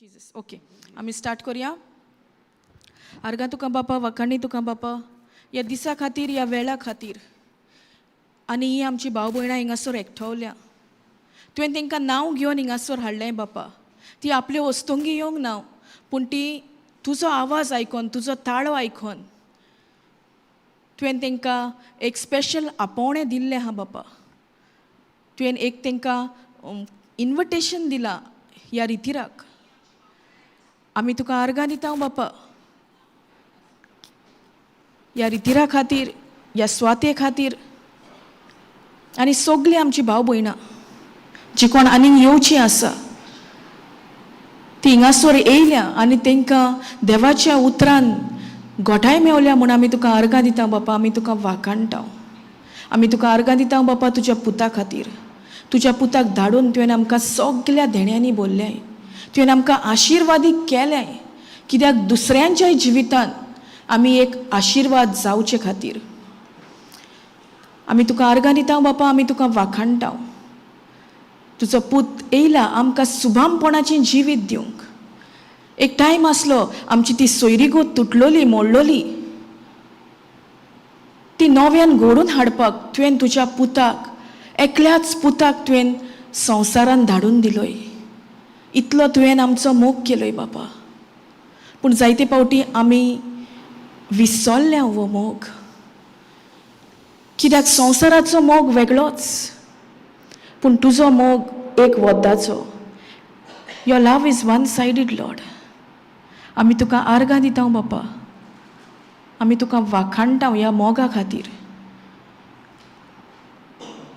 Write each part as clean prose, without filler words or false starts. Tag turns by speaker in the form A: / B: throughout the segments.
A: Jesus okay आम्ही start करूया. आर्गा तुका बापा, वखाणी तुका बापा, या दिसा खातीर, या वेळा खातीर. आनी ही आमची भाव भयणां हिंगासर एकठावल्या. तुवें तांकां नांव घेवन हिंगासर हाडलें बापा. ती आपल्यो वस्तुंगी येवंक ना, पूण ती तुजो आवाज आयकोन, तुजो ताळो आयकोन तुवें तांकां एक स्पेशल आपोवणें दिल्लें हा बापा. तुवें एक तांकां इन्विटेशन दिलां ह्या रितीराक. आमी तुका आर्गां दिता बापा ह्या रितीरा खातीर, ह्या स्वाते खातीर. आनी सगळीं आमची भाव भयणां जी कोण आनीक येवचीं आसा ती हिंगासर येयल्या आनी तांकां देवाच्या उतरान घोटाय मेवल्या म्हूण आमी तुका आर्गां दिता बापा. आमी तुका वाखाणटा. आमी तुका आर्गां दिता बापा तुज्या पुता खातीर. तुज्या पुताक धाडून तुवें आमकां सगळ्या धेण्यांनी बोल्लें. तुवें आमकां आशिर्वादीक केलें कित्याक दुसऱ्यांच्या जिवितान आमी एक आशिर्वाद जावचे खातीर. आमी तुका आर्गां दिता बापा. आमी तुका वाखाणटा. तुजो पूत येयला आमकां सुभामपणाचें जिवीत दिवंक. एक टायम आसलो आमची ती सोयरीगोत तुटलोली, मोडलोली. ती नव्यान घडोवन हाडपाक तुवें तुज्या पुताक, एकल्याच पुताक तुवें संवसारान धाडून दिलोय. इतलो तुवें आमचो मोग केलोय बापा. पूण जायते फावटी आमी विसरल्या हो मोग. कित्याक संवसाराचो मोग वेगळोच, पूण तुजो मोग एक वद्दाचो. Your love is one sided lord. आमी तुका आर्गां दिता बापा. आमी तुका वाखाणटा ह्या मोगा खातीर.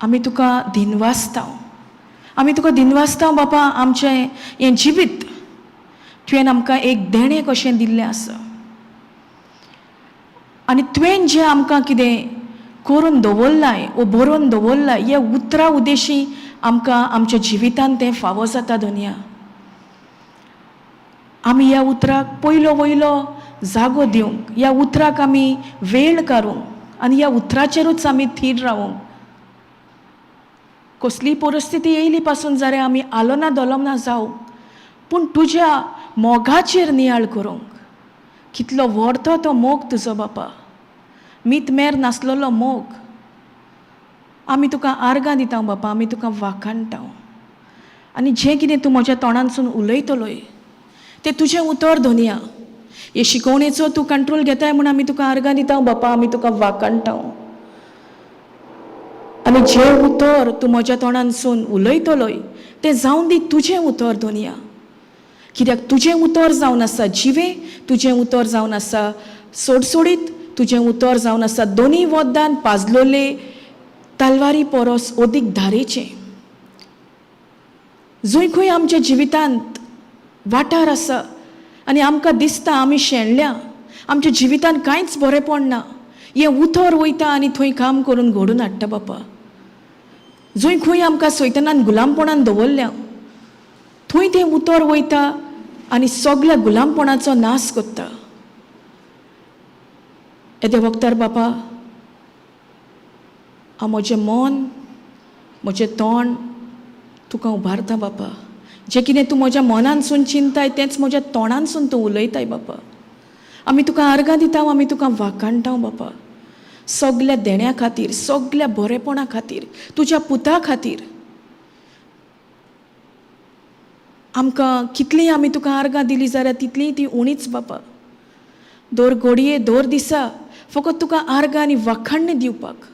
A: आमी तुका दिनवासता. आमी तुका दिनवासता बापा. आमचें हें जिवीत तुवें आमकां एक देणें कशें दिल्लें आसा. आनी तुवें जें आमकां कितें करून दवरलाय वो बरोवन दवरलाय हे उतरा उद्देशी आमकां आमच्या जिवितान तें फावो जाता दुनिया. आमी ह्या उतराक पयलो वयलो जागो दिवंक, ह्या उतराक आमी वेळ काडूंक आनी ह्या उतराचेरूच आमी थीर रावूंक. कसली परिस्थिती येयली पासून जाल्यार आमी आलोना दोलोना जावं, पूण तुज्या मोगाचेर नियाळ करूंक. कितलो व्हडतो तो मोग तुजो बापा. मीत मेर नासलोलो मोग. आमी तुका आर्गां दिता बापा. आमी तुका वाखाणटा. आनी जें कितें तूं म्हज्या तोंडानसून उलयतलोय तें तुजें उतर दोनिया. हे शिकोवणेचो तूं कंट्रोल घेताय म्हूण आमी तुका आर्गां दिता बापा. आमी तुका वाखाणटा. आनी जें उतर तूं म्हज्या तोंडानसून उलयतलोय तें जावन दी तुजें उतर दोनिया. कित्याक तुजें उतर जावन आसा जिवे, तुजें उतर जावन आसा सोडसोडीत, तुजें उतर जावन आसा दोनी वद्दान पाजलोले तलवारी परस ओदीक धारेचें. जंय खंय आमच्या जिवितांत वाठार आसा आनी आमकां दिसता आमी शेणल्या, आमच्या जिवितान कांयच बरें पडना, हें उतर वयता आनी थंय काम करून घडोवन हाडटा बापा. जंय खंय आमकां सैतानान गुलामपणान दवरल्या थंय तें उतर वयता आनी सगळ्या गुलामपणाचो नाश करता. येद्या वक्तार बापा हांव म्हजें मन, म्हजें तोंड तुका उबारता बापा. जें कितें तूं म्हज्या मनानसून चिंताय तेंच म्हज्या तोंडानसून तूं उलयताय बापा. आमी तुका आर्गां दिता. आमी तुका वाखाणटा बापा. सगळ्या देण्या खातीर, सगळ्या बरेपणा खातीर, तुज्या पुता खातीर. आमकां कितलीं आमी तुका आर्गां दिलीं जाल्यार तितलीं ती उणीच बापा. दर घडये, दर दिसा फकत तुका आर्गां आनी वाखाणणी दिवपाक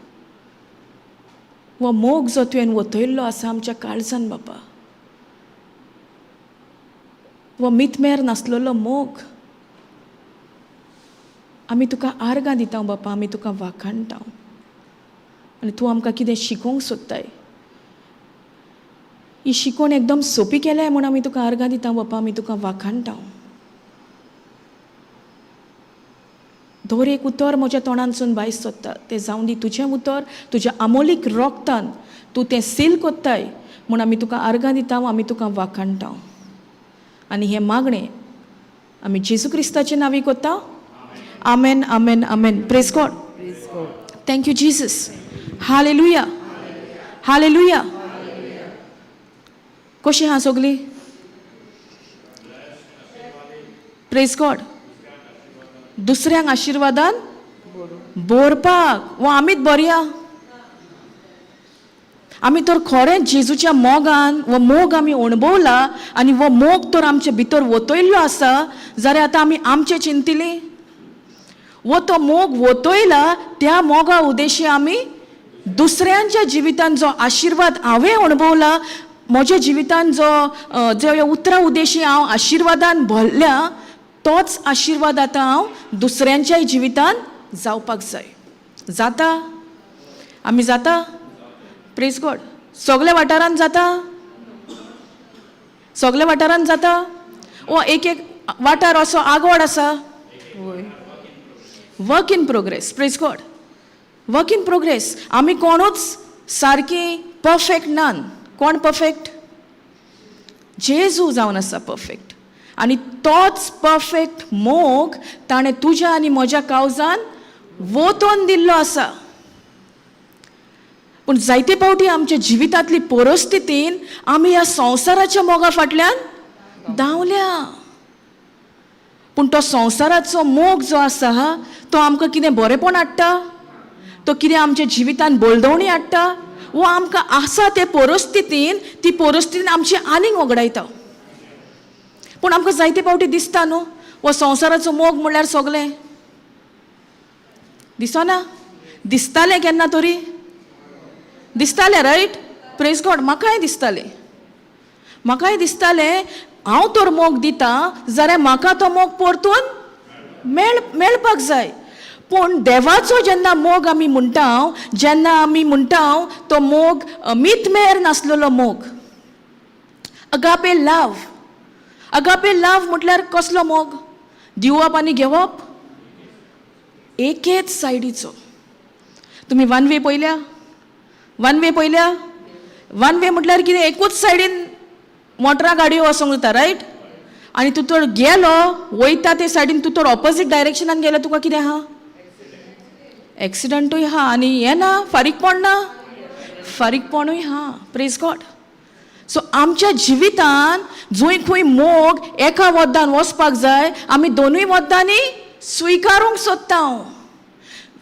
A: हो मोग जो तुवें वतयल्लो आसा आमच्या काळजान बापा. हो मीतमेर नासलेलो मोग. आमी तुका आर्गां दिता बापा. आमी तुका वाखाणटा. आनी तूं आमकां कितें शिकोवंक सोदताय ही शिकोवन एकदम सोंपी केल्याय म्हूण आमी तुका आर्गां दिता बापा. आमी तुका वाखाणटा. दर एक उतर म्हज्या तोंडानसून भायर सोदता तें जावन दी तुजें उतर. तुज्या आमोलीक रोगतान तूं तें सील कोत्ताय म्हूण आमी तुका आर्गां दिता. आमी तुका वाखाणटा. आनी हें मागणें आमी जेजू क्रिस्ताचे नांवी कोत्ता. आमेन, आमेन, आमेन. Praise God. Thank you Jesus. Hallelujah, hallelujah. कशीं आहा सगळीं? Praise God. दुसऱ्यांक आशिर्वादान बोरपाक वा आमीच बरया. आमी तर खरेंच जेजूच्या मोगान वो मोग आमी अणभवला आनी वो मोग तर आमचे भितर वतयल्लो आसा जाल्यार आतां आमी आमचे चिंतिली. वो तो मोग वतयला त्या मोगा उद्देशी आमी दुसऱ्यांच्या जिवितान जो आशिर्वाद हांवें अणभवला, म्हज्या जिवितान जो उतरा उद्देशी हांव आशिर्वादान भरल्या, तोच आशिर्वाद आतां हांव दुसऱ्यांच्याय जिवितान जावपाक जाय. जाता? आमी जाता? Praise God. सगळ्या वाठारांत जाता? सगळ्या वाठारांत जाता? वो एक एक वाठार असो आगोड आसा? Work in progress. Praise God. Work in progress. आमी कोणूच सारकी परफेक्ट नान. कोण परफेक्ट? जेजू जावन आसा परफेक्ट. आनी तोच परफेक्ट मोग ताणें तुज्या आनी म्हज्या काळजान वतोवन दिल्लो आसा. पूण जायते फावटी आमच्या जिवितांतली परिस्थितीन आमी ह्या संवसाराच्या मोगा फाटल्यान धांवल्या. पूण तो संवसाराचो मोग जो आसा तो आमकां कितें बरेंपण हाडटा? तो कितें आमच्या जिवितान बोलदवणी हाडटा? वो आमकां आसा ते परिस्थितीन ती परिस्थितीन आमची आनीक वगडायता. पूण आमकां जायते फावटी दिसता न्हू वो संवसाराचो मोग म्हणल्यार सगळें दिसना? दिसतालें केन्ना तरी? दिसतालें रायट? Praise God. म्हाकाय दिसतालें. म्हाकाय दिसतालें हांव तर मोग दिता जाल्यार म्हाका तो मोग परतून मेळपाक जाय. पूण देवाचो जेन्ना मोग आमी म्हणटा, जेन्ना आमी म्हणटा तो मोग मितमेर नासलेलो मोग, अगापे लाव. अगापे लाव म्हटल्यार कसलो मोग? दिवप आनी घेवप एकेच सायडीचो. तुमी वन वे पयल्या? वन वे पयल्या? वन वे म्हटल्यार कितें? एकूच सायडीन मोटरां गाडयो वचोंक जाता रायट? आनी तूं तर गेलो वयता ते सायडीन तूं तर ऑपोजीट डायरेक्शनान गेलो तुका कितें आहा? एक्सिडंटूय आहा आनी हें ना, फारीकपण ना, फारीकपणूय आहा. Praise God. सो आमच्या जिवितान जंय खंय मोग एका वद्दान वचपाक जाय आमी दोनूय वद्दांनी स्विकारूंक सोदता.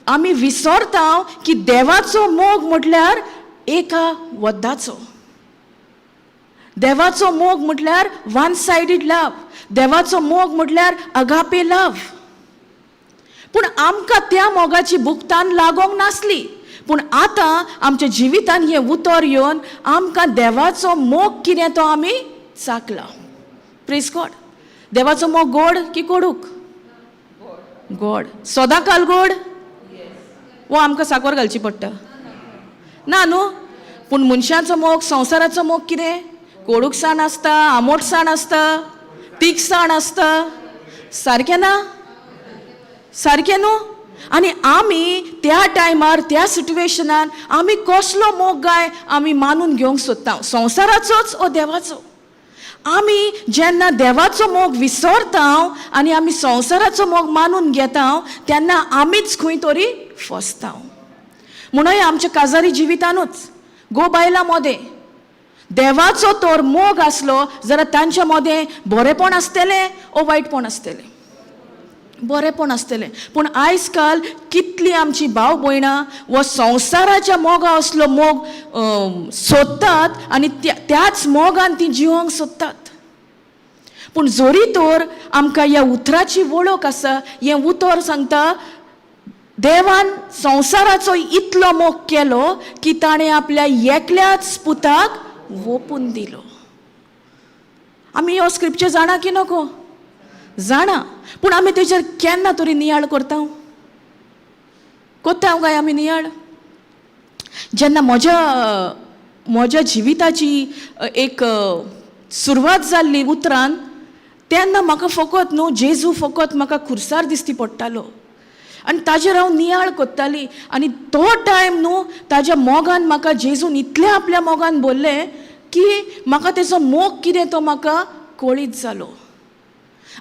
A: आमी विसरता की देवाचो मोग म्हटल्यार एका वद्दाचो. देवाचो मोग म्हटल्यार वन सायडीड लव. देवाचो मोग म्हटल्यार अगापे लव. पूण आमकां त्या मोगाची भुगतान लागोंक नासली. पूण आतां आमच्या जिवितान हें उतर येवन आमकां देवाचो मोग कितें तो आमी चाखला. Praise God. देवाचो मोग गोड की कोडूक? गोड. सदांकाल गोड? वो आमकां साकर घालची पडटा? ना न्हू. पूण मनशाचो मोग, संवसाराचो मोग कितें? कोडूकसाण आसता, आमोटसाण आसता, तीखसाण आसता. सारकें ना? सारकें न्हू. आनी आमी त्या टायमार त्या सिट्युएशनान आमी कसलो मोग गाय आमी मानून घेवंक सोदता? संवसाराचोच ओ देवाचो? आमी जेन्ना देवाचो मोग विसरता आनी आमी संवसाराचो मोग मानून घेता तेन्ना आमीच खंय तरी फसता. म्हणून आमच्या काजारी जिवितानूच गो बायलां मोदें देवाचो तर मोग आसलो जाल्यार तांच्या मोदें बरेंपण आसतलें ओ वायटपण आसतलें? बरेंपण आसतलें. पूण आयज काल कितलीं आमची भाव भयणां वो संवसाराच्या मोगा असलो मोग सोदतात आनी त्याच मोगान ती जिवंक सोदतात. पूण जोरी तर आमकां ह्या उतराची वळख आसा. हें उतर सांगता देवान संवसाराचो इतलो मोग केलो की ताणें आपल्या एकल्याच पुताक ओपून दिलो. आमी हो स्क्रिप्चर जाणा की नको? जाणा. पूण आमी तेजेर केन्ना तरी नियाळ करता? कोत्ता काय आमी नियाळ? जेन्ना म्हज्या जिविताची एक सुरवात जाल्ली उतरान तेन्ना म्हाका फकत न्हू जेजू फकत म्हाका खुर्सार दिसती पडटालो आनी ताजेर हांव नियाळ कोत्ताली. आनी तो टायम न्हू ताज्या मोगान म्हाका जेजून इतलें आपल्या मोगान बोल्लें की म्हाका तेजो मोग कितें तो म्हाका कळीत जालो.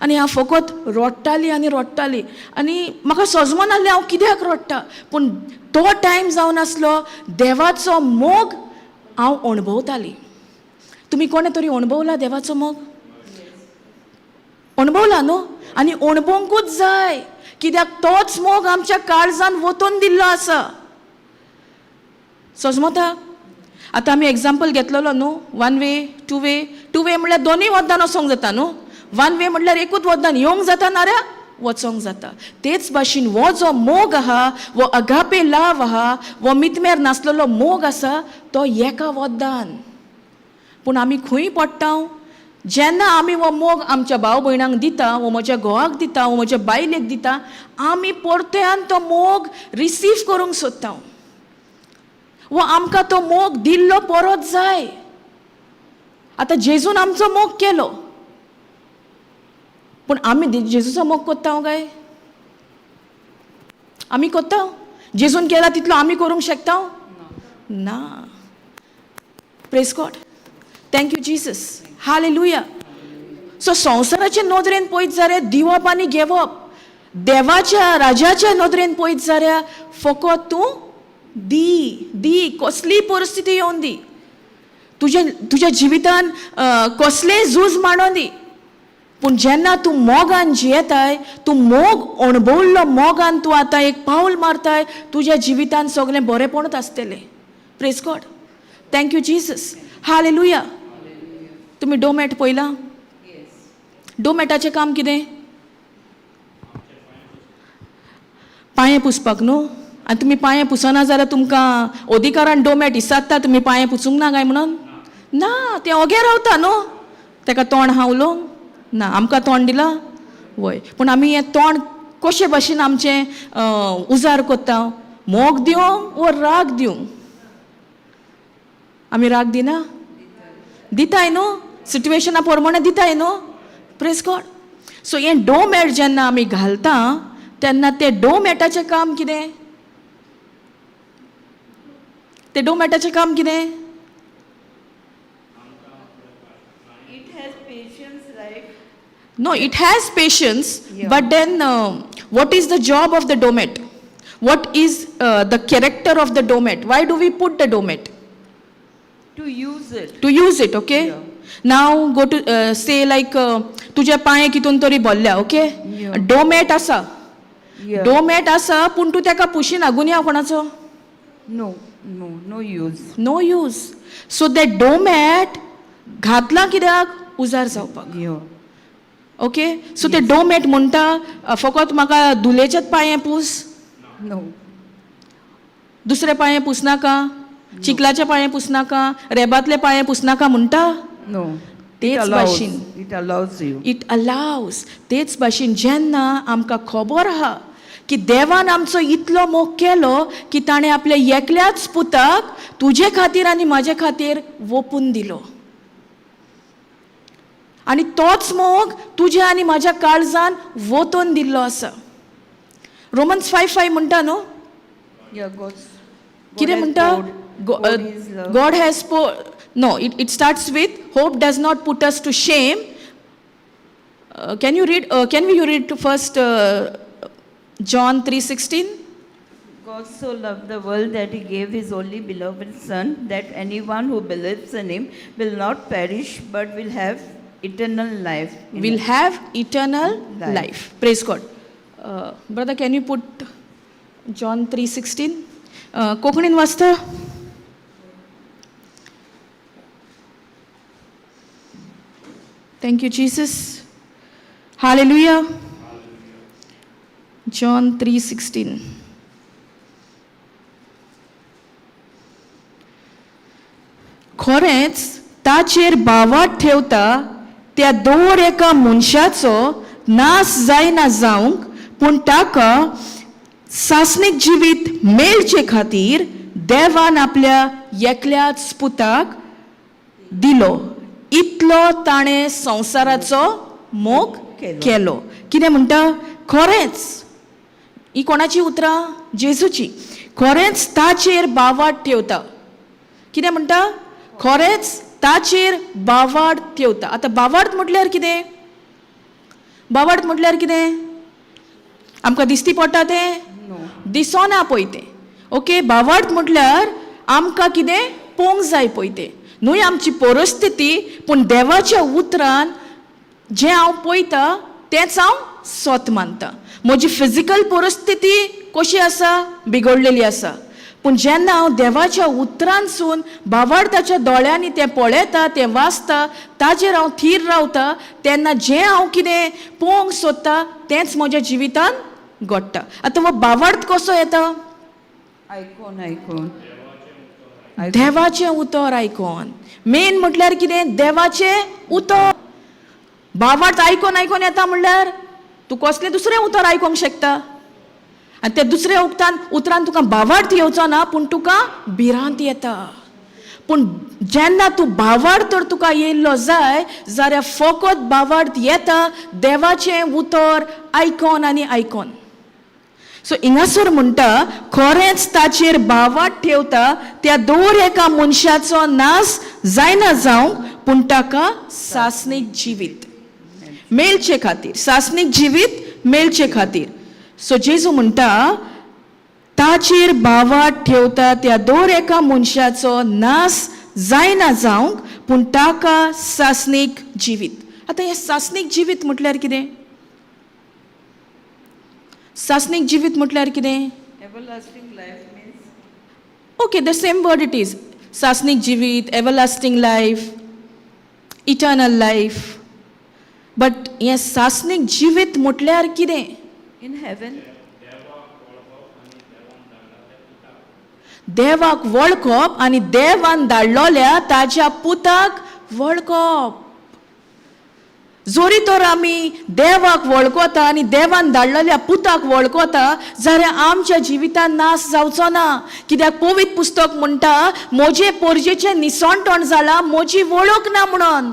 A: आनी हांव फकत रडटाली आनी रडटाली आनी म्हाका समजनासलें हांव कित्याक रडटा. पूण तो टायम जावन आसलो देवाचो मोग हांव अणभवताली. तुमी कोणे तरी अणभवला देवाचो मोग? अणभवला न्हू आनी अणभवंकूच जाय, कित्याक तोच मोग आमच्या काळजान वतून दिल्लो आसा. समजता? आतां आमी एग्जाम्पल घेतलेलो न्हू, 1 वे 2 वे. 2 वे म्हणल्यार दोनूय वद्दान वचोंक जाता न्हू. 1 वे म्हणल्यार एकूच वद्दान येवंक जाता नाऱ्या वचोंक जाता. तेच भाशेन हो जो मोग आहा, वो अगापे लाव आहा, वो मितमेर नासलेलो मोग आसा, तो एका वद्दान. पूण आमी खंय पडटा? जेन्ना आमी हो मोग आमच्या भाव भयणांक दिता, वो म्हज्या घोवाक दिता, वो म्हज्या बायलेक दिता, आमी परत्यान तो मोग रिसीव करूंक सोदता. वो आमकां तो मोग दिल्लो परत जाय. आतां जेजून आमचो मोग केलो, पूण आमी जेजूचो मोग कोत्ता काय? आमी कोत्ता? जेजून केला तितलो आमी करूंक शकता? ना. Praise God. Thank you Jesus. Hallelujah. So संवसाराचे नदरेन पळयत जाल्यार दिवप आनी घेवप, देवाच्या राजाच्या नदरेन पळयत जाल्यार फकत तूं दी. कसली परिस्थिती येवन दी, तुज्या जिवितान कसलेय झूज मांडोन दी, पूण जेन्ना तूं मोगान जियेताय, तूं मोग अणभवल्लो मोगान तूं आतां एक पावल मारताय, तुज्या जिवितान सगळें बरेंपणूच आसतलें. Praise God. Thank you Jesus. Hallelujah. तुमी डोमेट पळयला? डोमेटाचें काम कितें? पांये पुसपाक न्हू. आनी तुमी पांये पुसना जाल्यार तुमकां अधिकारान डोमेट इसादता तुमी पांये पुसूंक ना काय म्हणून? ना, तें ओगे रावता न्हू. तेका तोंड आहा उलोवंक? ना. आमकां तोंड दिलां? वय. पूण आमी हें तोंड कशे भाशेन आमचें उजार कोत्ता? मोग दिवंक वो राग दिवंक? आमी राग दिना? दिताय न्हू. सिट्युएशना प्रमाणे दिताय न्हू. Praise God. सो हें डोमेट जेन्ना आमी घालता तेन्ना तें डोमेटाचें काम कितें? तें डोमेटाचें काम कितें? No, it has patience, yeah. But then what is the job of the domet? What is the character of the domet? Why do we put the domet?
B: To use it.
A: To use it, okay? Yeah. Now go to say like तुझे पांये कितून तरी बोल्ल्या, okay? Yeah. Dummit आसा. Yeah. Dummit आसा पूण तूं तेका पुशिना, गुन्यांव कोणाचो?
B: No use.
A: No use. So that domet घातला कित्याक? उजार जावपाक.
B: Yeah.
A: ओके. सो ते डोमेट म्हणटा फकत म्हाका धुलेचेच पांये पूस?
B: नो.
A: दुसरे पांये पुसनाका? चिखलाचे पांये पुसनाका? रेबातले पांये पुसनाका म्हणटा?
B: नो.
A: तेच भाशेन
B: it allows you.
A: It allows. तेच भाशेन जेन्ना आमकां खबर आहा की देवान आमचो इतलो मोग केलो की ताणें आपल्या एकल्याच पुताक तुजे खातीर आनी म्हाजे खातीर ओपून दिलो, आनी तोच मोग तुज्या आनी म्हाज्या काळजान वतून दिल्लो आसा. रोमन्स 5:5 म्हणटा न्हू. कितें म्हणटा? God has no, it starts with hope does not put us to shame. Can you read first John 3:16?
B: God so loved the world that he gave his only beloved son, that anyone who believes in him will not perish but will have eternal life.
A: Will have eternal life. Praise God. Brother, can you put John 3:16? कोंकणीन वाचता? Thank you, Jesus. Hallelujah. John 3:16. खरेंच ताचेर बावाट ठेवता त्या दर एका मनशाचो नाश जायना जावंक, पूण ताका सासणीक जिवीत मेळचे खातीर देवान आपल्या एकल्याच पुताक दिलो. इतलो ताणें संवसाराचो मोग केलो. कितें म्हणटा? खरेंच. ही कोणाची उतरां? जेजूची. खरेंच ताचेर बावाट ठेवता. कितें म्हणटा? खरेंच ताचेर बावाड ठेवता. आतां बावाड म्हटल्यार कितें? बावाड म्हटल्यार कितें? आमकां दिसती पडटा तें? दिसोना पळय तें. ओके. बावाड म्हटल्यार आमकां कितें पळोवंक जाय पळय तें. न्हय आमची परिस्थिती, पूण देवाच्या उतरान जें हांव पळयता तेंच हांव सत मानता. म्हजी फिजिकल परिस्थिती कशी आसा, बिगडलेली आसा, पूण जेन्ना हांव देवाच्या उतरांसून भावार्थाच्या दोळ्यांनी तें पळयता, तें वाचता, ताजेर हांव थीर रावता, तेन्ना जें हांव कितें पळोवंक सोदता तेंच म्हज्या जिवितांत घडटा. आतां हो भावार्थ कसो येता?
B: आयकून
A: देवाचें उतर आयकोन. मेन म्हटल्यार कितें? देवाचें उतर. भावार्थ आयकोन आयकोन येता म्हणल्यार तूं कसलें दुसरें उतर आयकोंक शकता, आनी त्या दुसऱ्या उतरान तुका भावार्थ येवचो ना, पूण तुका भिरांत येता. पूण जेन्ना तूं भावार्थ तर तुका येयल्लो जाय जाल्यार फकत भावार्थ येता देवाचें उतर आयकोन आनी आयकोन. सो हिंगासर म्हणटा, खरेंच ताचेर भावार्थ ठेवता त्या दर एका मनशाचो नाश जायना जावंक, पूण ताका सासणीक जिवीत मेळचे खातीर, सासणीक जिवीत मेळचे खातीर. सो जेजू म्हणटा, ताचेर भावार्थ ठेवता त्या दर एका मनशाचो नाश जायना जावंक, पूण ताका सासणीक जिवीत. आतां हें सासणीक जिवीत म्हटल्यार कितें? सासणीक जिवीत म्हटल्यार कितें?
B: Everlasting life means,
A: okay, the same word it is. सासणीक जिवीत, everlasting life, eternal life. But हें सासणीक जिवीत म्हटल्यार कितें?
B: In heaven.
A: देवाक वळखप आनी देवान धाडलोल्या ताच्या पुताक वळखप. जोरी तर आमी देवाक वळखता आनी देवान धाडलेल्या पुताक वळखता जाल्यार आमच्या जिवितांत नाश जावचो ना. कित्याक पवित्र पुस्तक म्हणटा, म्हजे पोरजेचें निसणटण जालां, म्हजी वळख ना म्हणून.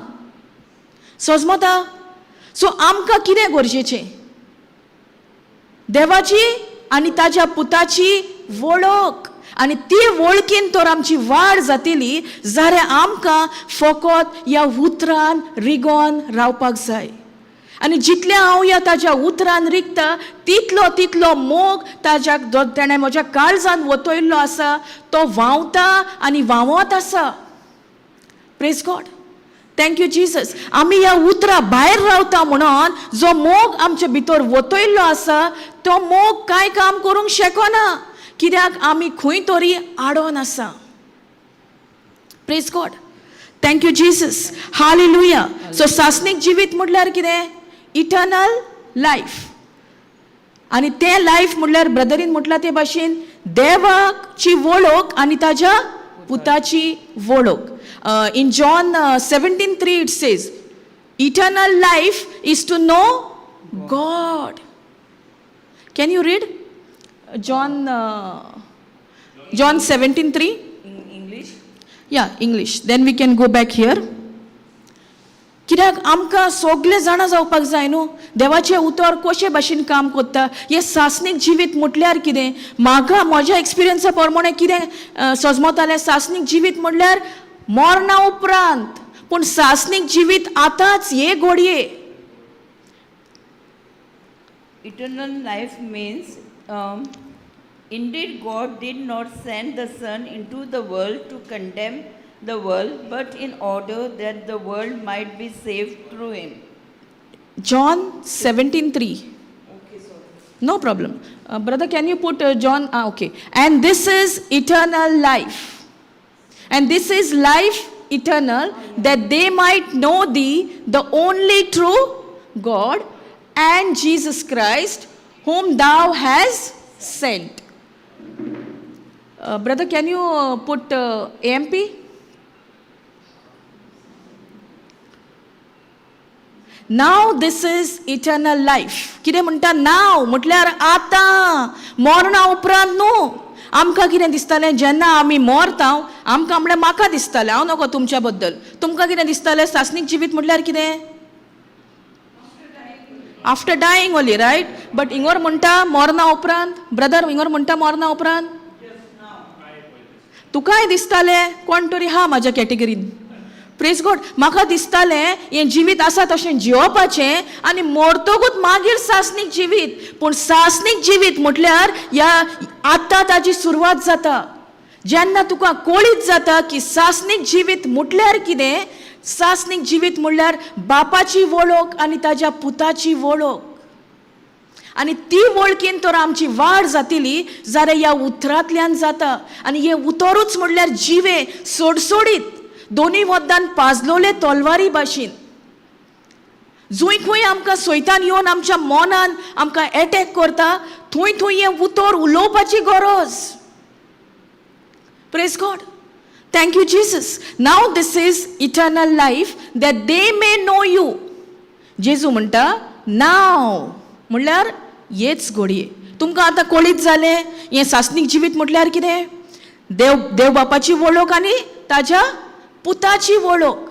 A: समजता? सो आमकां कितें गरजेचें? देवाची आनी ताच्या पुताची वळख. आनी ती वळखीन तर आमची वाड जातली जाल्यार आमकां फकत ह्या उतरान रिगोन रावपाक जाय. आनी जितलें हांव ह्या ताच्या उतरान रिगता तितलो तितलो मोग ताज्याक ताणें म्हज्या काळजान वतयल्लो आसा तो व्हांवता आनी व्हांवत आसा. Praise God. Thank you Jesus. आमी ह्या उतरा भायर रावता म्हणून जो मोग आमच्या भितर वतयल्लो आसा तो मोग कांय काम करूंक शकना, कित्याक आमी खंय तरी आडोन आसा. Praise God. Thank you Jesus. Hallelujah. So सासणीक जिवीत म्हटल्यार कितें? Eternal life. आनी तें लायफ म्हटल्यार ब्रदरीन म्हटलां ते भाशेन देवाची वळख आनी ताच्या पुताची वळख. In John 17:3 it says, eternal life is to know God. Can you read John 17:3?
B: In English.
A: Yeah, English. Then we can go back here. कित्याक आमकां सगळे जाणा जावपाक जाय न्हू देवाचें उतर कशे भाशेन काम करता. हें सासणीक जिवीत म्हटल्यार कितें? म्हाका म्हज्या एक्सपिरियन्सा प्रमाणे कितें सजमतालें? सासणीक जिवीत म्हटल्यार मरणा उपरांत, पूण सासणीक जिवीत आतांच हे घडये.
B: Eternal life means, indeed God did not send the Son into the world to condemn the world, but in order that the world might be saved through him.
A: John 17:3.
B: Okay, sorry.
A: No problem. Brother, can you put John? Okay. And this is eternal life. And this is life eternal, that they might know thee, the only true God, and Jesus Christ, whom thou hast sent. Brother, can you put AMP? Now this is eternal life. कितें म्हणटा? नाव म्हटल्यार आतां, मरणा उपरांत न्हू. आमकां कितें दिसतालें जेन्ना आमी मरता, आमकां म्हणल्यार म्हाका दिसतालें, हांव नकळो तुमच्या बद्दल, तुमकां कितें दिसतालें सासणीक जिवीत म्हटल्यार कितें? After dying only, right? But हिंगोर म्हणटा मरणा उपरांत. ब्रदर, हिंगोर म्हणटा मरणा उपरांत. तुकाय दिसतालें कोण तरी हा म्हाज्या कॅटेगरीन. Praise God. म्हाका दिसतालें हें जिवीत आसा तशें जियोवपाचें आनी मरतकूच मागीर सासणीक जिवीत. पूण सासणीक जिवीत म्हटल्यार ह्या आतां ताची सुरवात जाता. जेन्ना तुका कळीत जाता की सासणीक जिवीत म्हटल्यार कितें, सासनीक जिवीत म्हणल्यार बापाची वळख आनी ताज्या पुताची वळख. आनी ती वळखीन तर आमची वाड जातली जाल्यार ह्या उतरांतल्यान जाता. आनी हे उतरूच म्हणल्यार जिवे सोडसोडीत दोनी वद्दान पाजलोले तलवारी भाशेन. जंय खंय आमकां सैतान येवन आमच्या मनान आमकां एटॅक करता थंय थंय हें उतर उलोवपाची गरज. Praise God. Thank you, Jesus. Now this is eternal life that they may know you. जेजू म्हणटा नाव म्हणल्यार हेच घडये. तुमकां आतां कळीत जालें हें सासनीक जिवीत म्हटल्यार कितें? देव बापाची वळख आनी ताज्या पुताची वळख.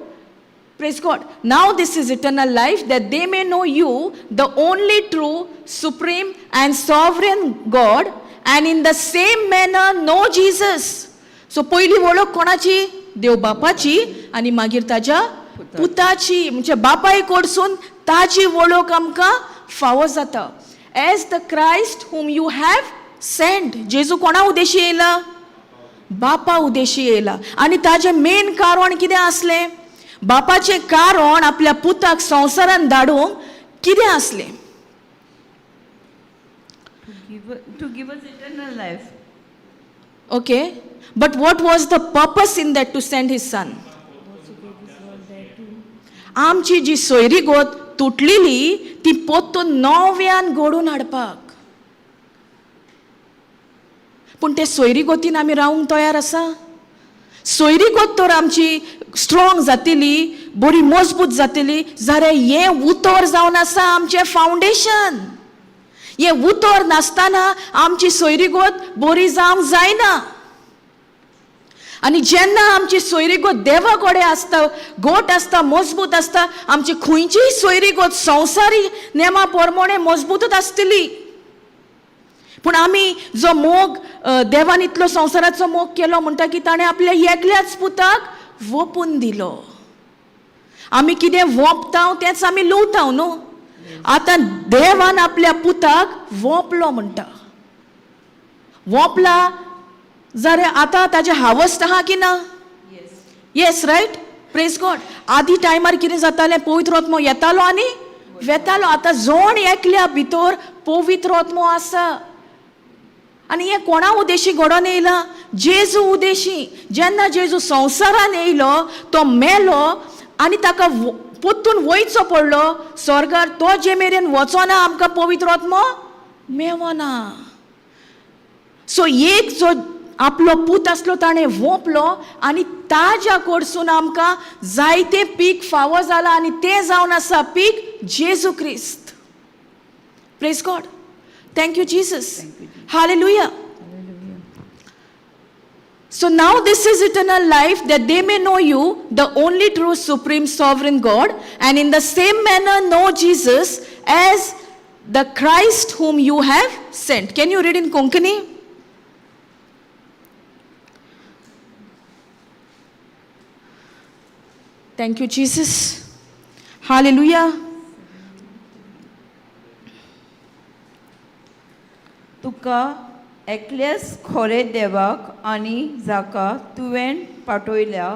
A: Praise God. Now this is eternal life that they may know you, the only true, supreme and sovereign God, and in the same manner know Jesus. So पहिली वळख कोणाची? देव बापाची आनी मागीर ताज्या पुताची. म्हणजे बापाय कडसून ताजी वळख आमकां फावो जाता. As the Christ whom you have sent. जेजू कोणा उद्देशी येयला? बापा उद्देशी येयला. आनी ताजें मेन कारण कितें आसलें? बापाचें कारण आपल्या पुताक संवसारान धाडूंक कितें आसलें?
B: To give us eternal life.
A: Okay. But what was the purpose in that to send his son? आमची जी सोयरी गोत तुटलेली ती पोत्तून नव्यान घडून हाडपाक. पूण ते सोयरी गोतीन आमी रावंक तयार आसा? सोयरी गोत तर आमची स्ट्रॉंग जातली, बरी मजबूत जातली जाल्यार हें उतर जावन आसा आमचें फावंडेशन. हें उतर नासतना आमची सोयरी गोत बरी जावंक जायना. आनी जेन्ना आमची सोयरी गोत देवा कडेन आसता, गोट आसता, मजबूत आसता, आमची खंयचीय सोयरी गोत संवसारी नेमा प्रमाणे मजबूतच आसतली. पूण आमी जो मोग देवान इतलो संवसाराचो मोग केलो म्हणटा की ताणें आपल्या एकल्याच पुताक वोपून दिलो. आमी कितें वोपता तेंच आमी लुवता न्हू. आतां देवान आपल्या पुताक वोपलो म्हणटा. वोपला जाल्यार आतां ताजें हावस्ट आहा की ना? Yes right. Praise God. आदी टायमार कितें जातालें? पवित्र आत्मो येतालो आनी वेतालो. आतां जोण एकल्या भितर पवित्र आत्मो आसा. आनी हें कोणा उद्देशी घडोवन येयला? जेजू उद्देशी. जेन्ना जेजू संवसारान येयलो तो मेलो आनी ताका पोत्तून वयचो पडलो स्वर्गार, तो जे मेरेन वचोना आमकां पवित्र आत्मो मेवना. सो एक जो आपलो पूत आसलो ताणें वोपलो आनी ताज्या कडसून आमकां जायते पीक फावो जाला आनी तें जावन आसा पीक जेजू क्रिस्त. Praise God. Thank you, Jesus. Hallelujah. So now this is eternal life that they may know you, the only true, supreme, sovereign God, and in the same manner know Jesus as the Christ whom you have sent. Can you read in Konkani? Thank you, Jesus. Hallelujah.
B: तुका एकल्याच खोरे देवाक आनी जाका तुवें पाठयल्या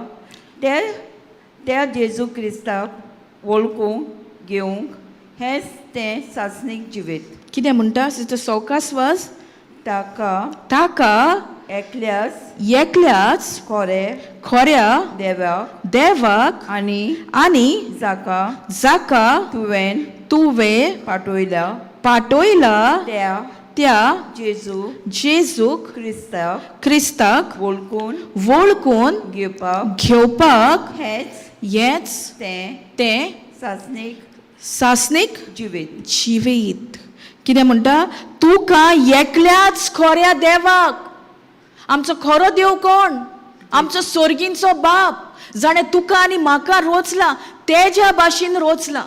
B: त्या जेजू क्रिस्ताक वळखूंक घेवंक हेंच तें सासणीक जिवीत.
A: कितें म्हणटा? सिस्टर सौकास वाज. ताका एकल्याच खोऱ्या देवाक आनी जाका तुवें पाठयला त्या जेजूक क्रिस्ताक वळखून घेवपाक हेच तें सासणीक जिवीत. कितें म्हणटा? तुका एकल्याच खोऱ्या देवाक. आमचो खरो देव कोण? आमचो स्वर्गींचो बाप. जाणें तुका आनी म्हाका रोचला तेज्या भाशेन रोचला.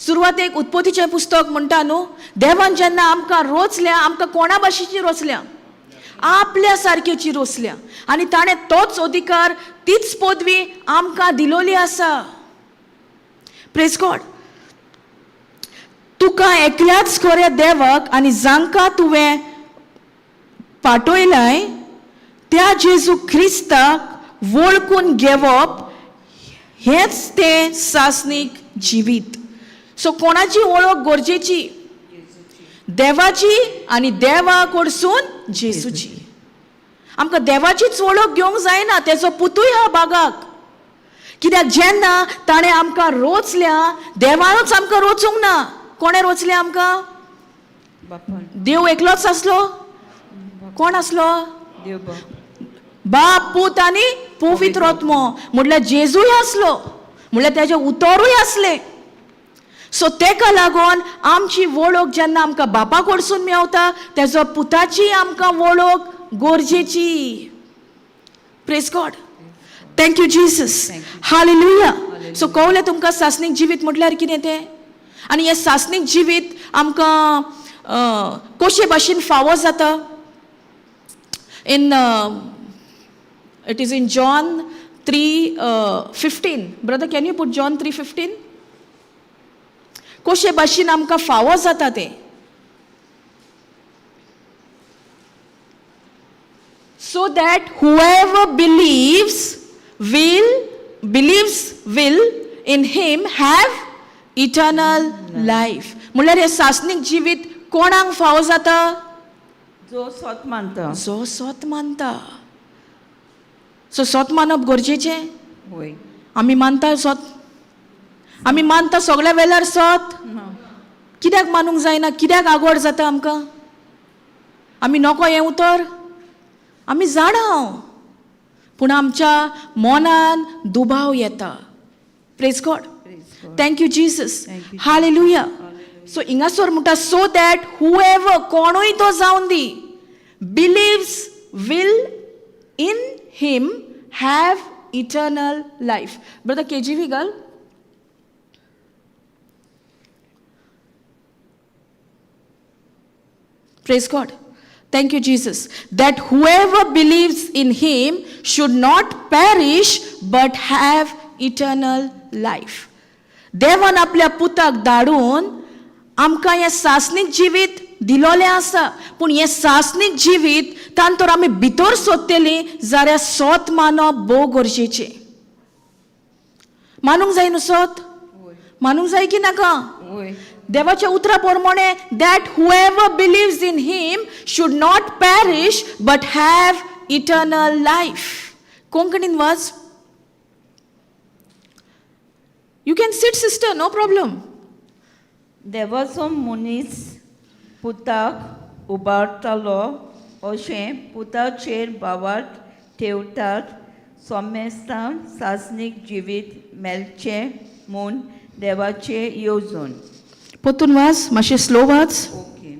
A: सुरवातेक उत्पत्तीचें पुस्तक म्हणटा न्हू, देवान जेन्ना आमकां रोचल्या आमकां कोणा भाशेची रोचल्या? आपल्या सारकेची रोचल्या. आनी ताणें तोच अधिकार, तीच पदवी आमकां दिलोली आसा. Praise God. तुका एकल्याच खोऱ्या देवाक आनी जांकां तुवें पाठयलाय त्या जेजू क्रिस्ताक वळखून घेवप हेच ते सासनीक जिवीत. सो कोणाची ओळख गरजेची? देवाची आणि देवा कडसून जेसूची. आमकां देवाचीच ओळख घेवंक जायना, तेचो पुतूय हा बागाक. कित्याक जेन्ना ताणें आमकां रोचल्या, देवानूच आमकां रोचूंक ना. कोणें रोचलें आमकां?
B: बापान
A: देव एकलोच आसलो? कोण आसलो?
B: देव बाप.
A: बाप, पूत आनी पवित्र आत्मो. म्हटल्यार जेजूय आसलो, म्हटल्यार तेजे उतोरूय आसले. सो तेका लागून आमची वळख जेन्ना आमकां बापा कडसून मेवता, तेजो पुताची आमकां वळख गरजेची. Praise God. Thank you Jesus. Hallelujah. So कळलें तुमकां सासनीक जिवीत म्हटल्यार कितें तें. आनी हें सासनीक जिवीत आमकां कशे भाशेन फावो जाता. It is in John 3:15. Brother, can you put John 3:15? कशे भाशेन आमकां फावो जाता तें. So that whoever believes will in him have eternal life. म्हळ्यार हे सासनीक जिवीत कोणाक फावो जाता?
B: जो स्वत मानता.
A: जो स्वत मानता. सो स्वत मानप गरजेचें.
B: होय.
A: आमी मानता स्वत. आमी मानता सगळ्या वेळार स्वत. कित्याक मानूंक जायना? कित्याक आगोड जाता आमकां? आमी नोको हें उतर. आमी जाणा, पूण आमच्या मनान दुबाव येता. Praise God. Thank you Jesus. Hallelujah. So हिंगासोर म्हणटा, सो दॅट हुएवर, कोणूय तो जावन दी, believes will in him have eternal life. Brother KGV girl. Praise God. Thank you Jesus. That whoever believes in him should not perish but have eternal life. देवान आपल्या पुताक धाडून आमकां हें सासनीक जिवीत दिलोलें आसा. पूण हें सासनीक जिवीत तान तर आमी भितर सोदतलीं जाल्यार स्वत मानप भोव गरजेचें. मानूंक जाय न्हू स्वत? मानूंक जाय की नाका? देवाच्या उतरा प्रमाणे that whoever believes in him should not perish but have eternal life. कोंकणीन वाच. You can sit sister, no problem.
B: देवाचो मनीस पुताक उबारतालो अशें पुताचेर भावार्थ ठेवतात. सोमेस्तां सासनीक जिवीत मेलचें म्हूण देवाचे येवजण.
A: पोतून वाच, मातशें स्लो वाच.
B: ओके.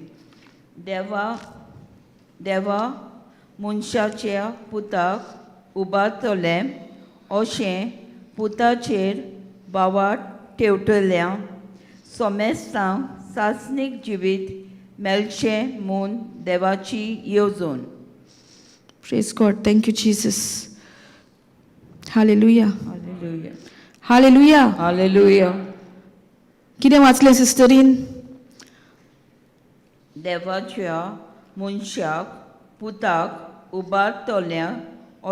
B: देवा मनशाच्या पुताक उबारतले अशें पुताचेर भावार्थ ठेवतल्या सोमेस्तां सासनीक जिवीत मेलचें म्हूण देवाची येवजण.
A: Praise God. Thank you, Jesus. Hallelujah.
B: Hallelujah.
A: Hallelujah.
B: Hallelujah.
A: कितें वाचलें सिस्टरीन?
B: देवाच्या मनशाक पुताक उबारतल्या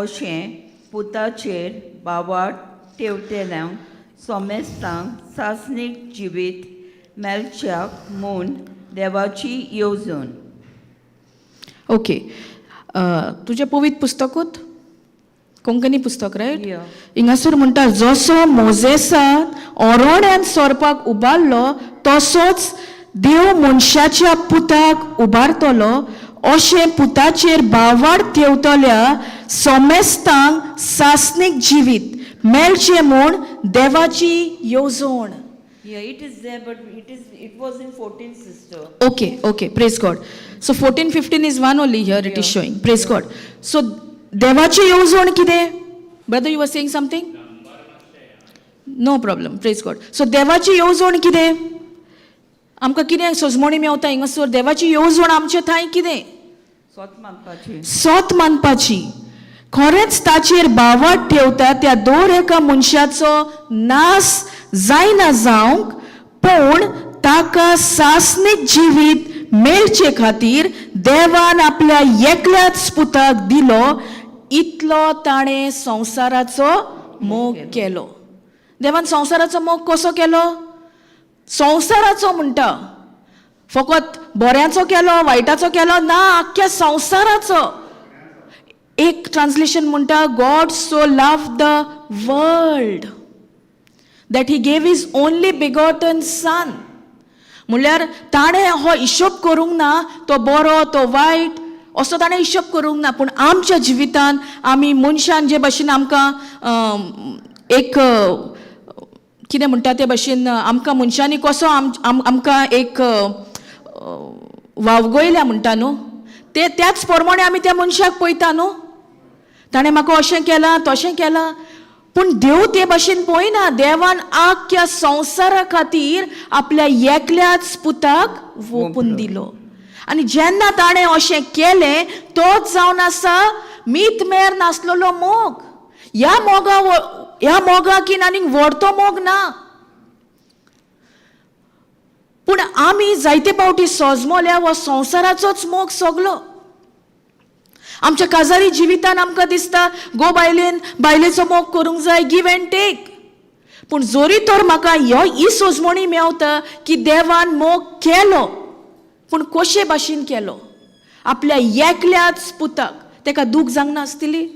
B: अशें पुताचेर भावार्थ ठेवतल्यांक सोमेस्तांक सासनीक जिवीत मेलच्याक म्हूण देवाची येवजण.
A: ओके. तुजें पवित्र पुस्तकूत कोंकणी पुस्तक, रायट?
B: Yeah.
A: हिंगासर म्हणटा, जसो मोजेसान ओरोड्यान सोरपाक उबारलो तसोच देव मनशाच्या पुताक उबारतलो अशें पुताचेर भावार्थ ठेवतल्या सोमेस्तांक सासनीक जिवीत मेलचें म्हूण देवाची येवजण.
B: Yeah, it is there, but it was in 14, sister.
A: Okay, praise God. So 14-15 is one only here, it is showing. Praise God. So देवाची येवजण कितें? Brother, you were saying something? No problem, praise God. So देवाची येवजण कितें? आमकां कितें सोजमोणी मेवता हिंगासर? देवाची येवजण आमचे थंय कितें?
B: स्वत मानपाची.
A: स्वत मानपाची. खरेंच ताचेर भावार्थ ठेवता त्या दर एका मनशाचो नाश जायना जावंक, पूण ताका सासनीक जिवीत मेळचे खातीर देवान आपल्या एकल्याच पुताक दिलो. इतलो ताणें संवसाराचो मोग केलो. देवान संवसाराचो मोग कसो केलो? संवसाराचो म्हणटा, फकत बऱ्याचो केलो वायटाचो केलो ना, आख्ख्या संवसाराचो. एक ट्रान्सलेशन म्हणटा, God so love the world that he gave his only begotten son. म्हणल्यार ताणें हो हिशोब करूंक ना, तो बरो तो वायट असो ताणें हिशोब करूंक ना. पूण आमच्या जिवितान आमी मनशान जे भाशेन आमकां एक कितें म्हणटा ते भाशेन आमकां मनशांनी कसो आमकां एक वावगयल्या म्हणटा न्हू, ते त्याच प्रमाणे आमी त्या मनशाक पळयता न्हू. ताणें म्हाका अशें केलां तशें केलां, पूण देव ते भाशेन पळयना. देवान आख्ख्या संवसारा खातीर आपल्या एकल्याच पुताक ओपून दिलो. आनी जेन्ना ताणें अशें केलें, तोच जावन आसा मीत मेर नासलेलो मोग. ह्या मोगाकीन आनीक व्हडतो मोग ना. पूण आमी जायते फावटी सोजमोल्या हो संवसाराचोच मोग सगलो. आमच्या काजारी जिवितान आमकां दिसता गो बायलेचो मोग करूंक जाय, गिव एंड टेक. पूण जोरी तर म्हाका ही सोजमणी मेवता की देवान मोग केलो, पूण कशे भाशेन केलो? आपल्या एकल्याच पुताक. तेका दूख जावंक नासतली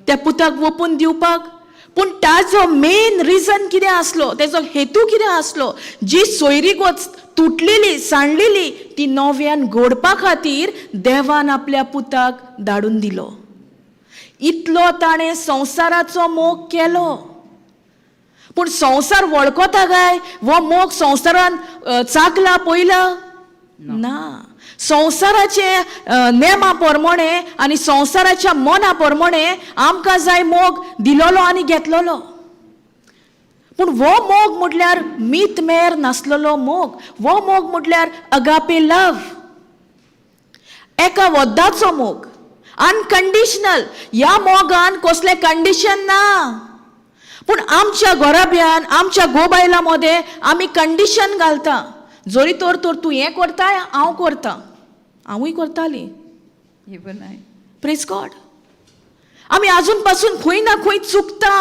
A: त्या पुताक ओपून दिवपाक. पूण ताजो मेन रिजन कितें आसलो, तेजो हेतू कितें आसलो? जी सोयरीक तुटलेली सांडलेली ती नव्यान घडपा खातीर देवान आपल्या पुताक धाडून दिलो. इतलो ताणें संवसाराचो मोग केलो. पूण संवसार वळखता काय हो मोग संवसारान चाकला पयला ना. संवसाराचे नेमा प्रमाणे आनी संवसाराच्या मना प्रमाणे आमकां जाय मोग दिलोलो आनी घेतलोलो. पूण वो मोग म्हटल्यार मीत मेर नासलेलो मोग. वो मोग म्हटल्यार अगापे लव, एका वद्दाचो मोग, अनकंडिशनल. ह्या मोगान कसले कंडिशन ना. पूण आमच्या घराब्यान आमच्या गोबायला मदें आमी कंडिशन घालता. जोरी तर तूं हें करता हांव करता, हांवूय करताली. Praise God. आमी आजून पासून खंय ना खंय चुकता.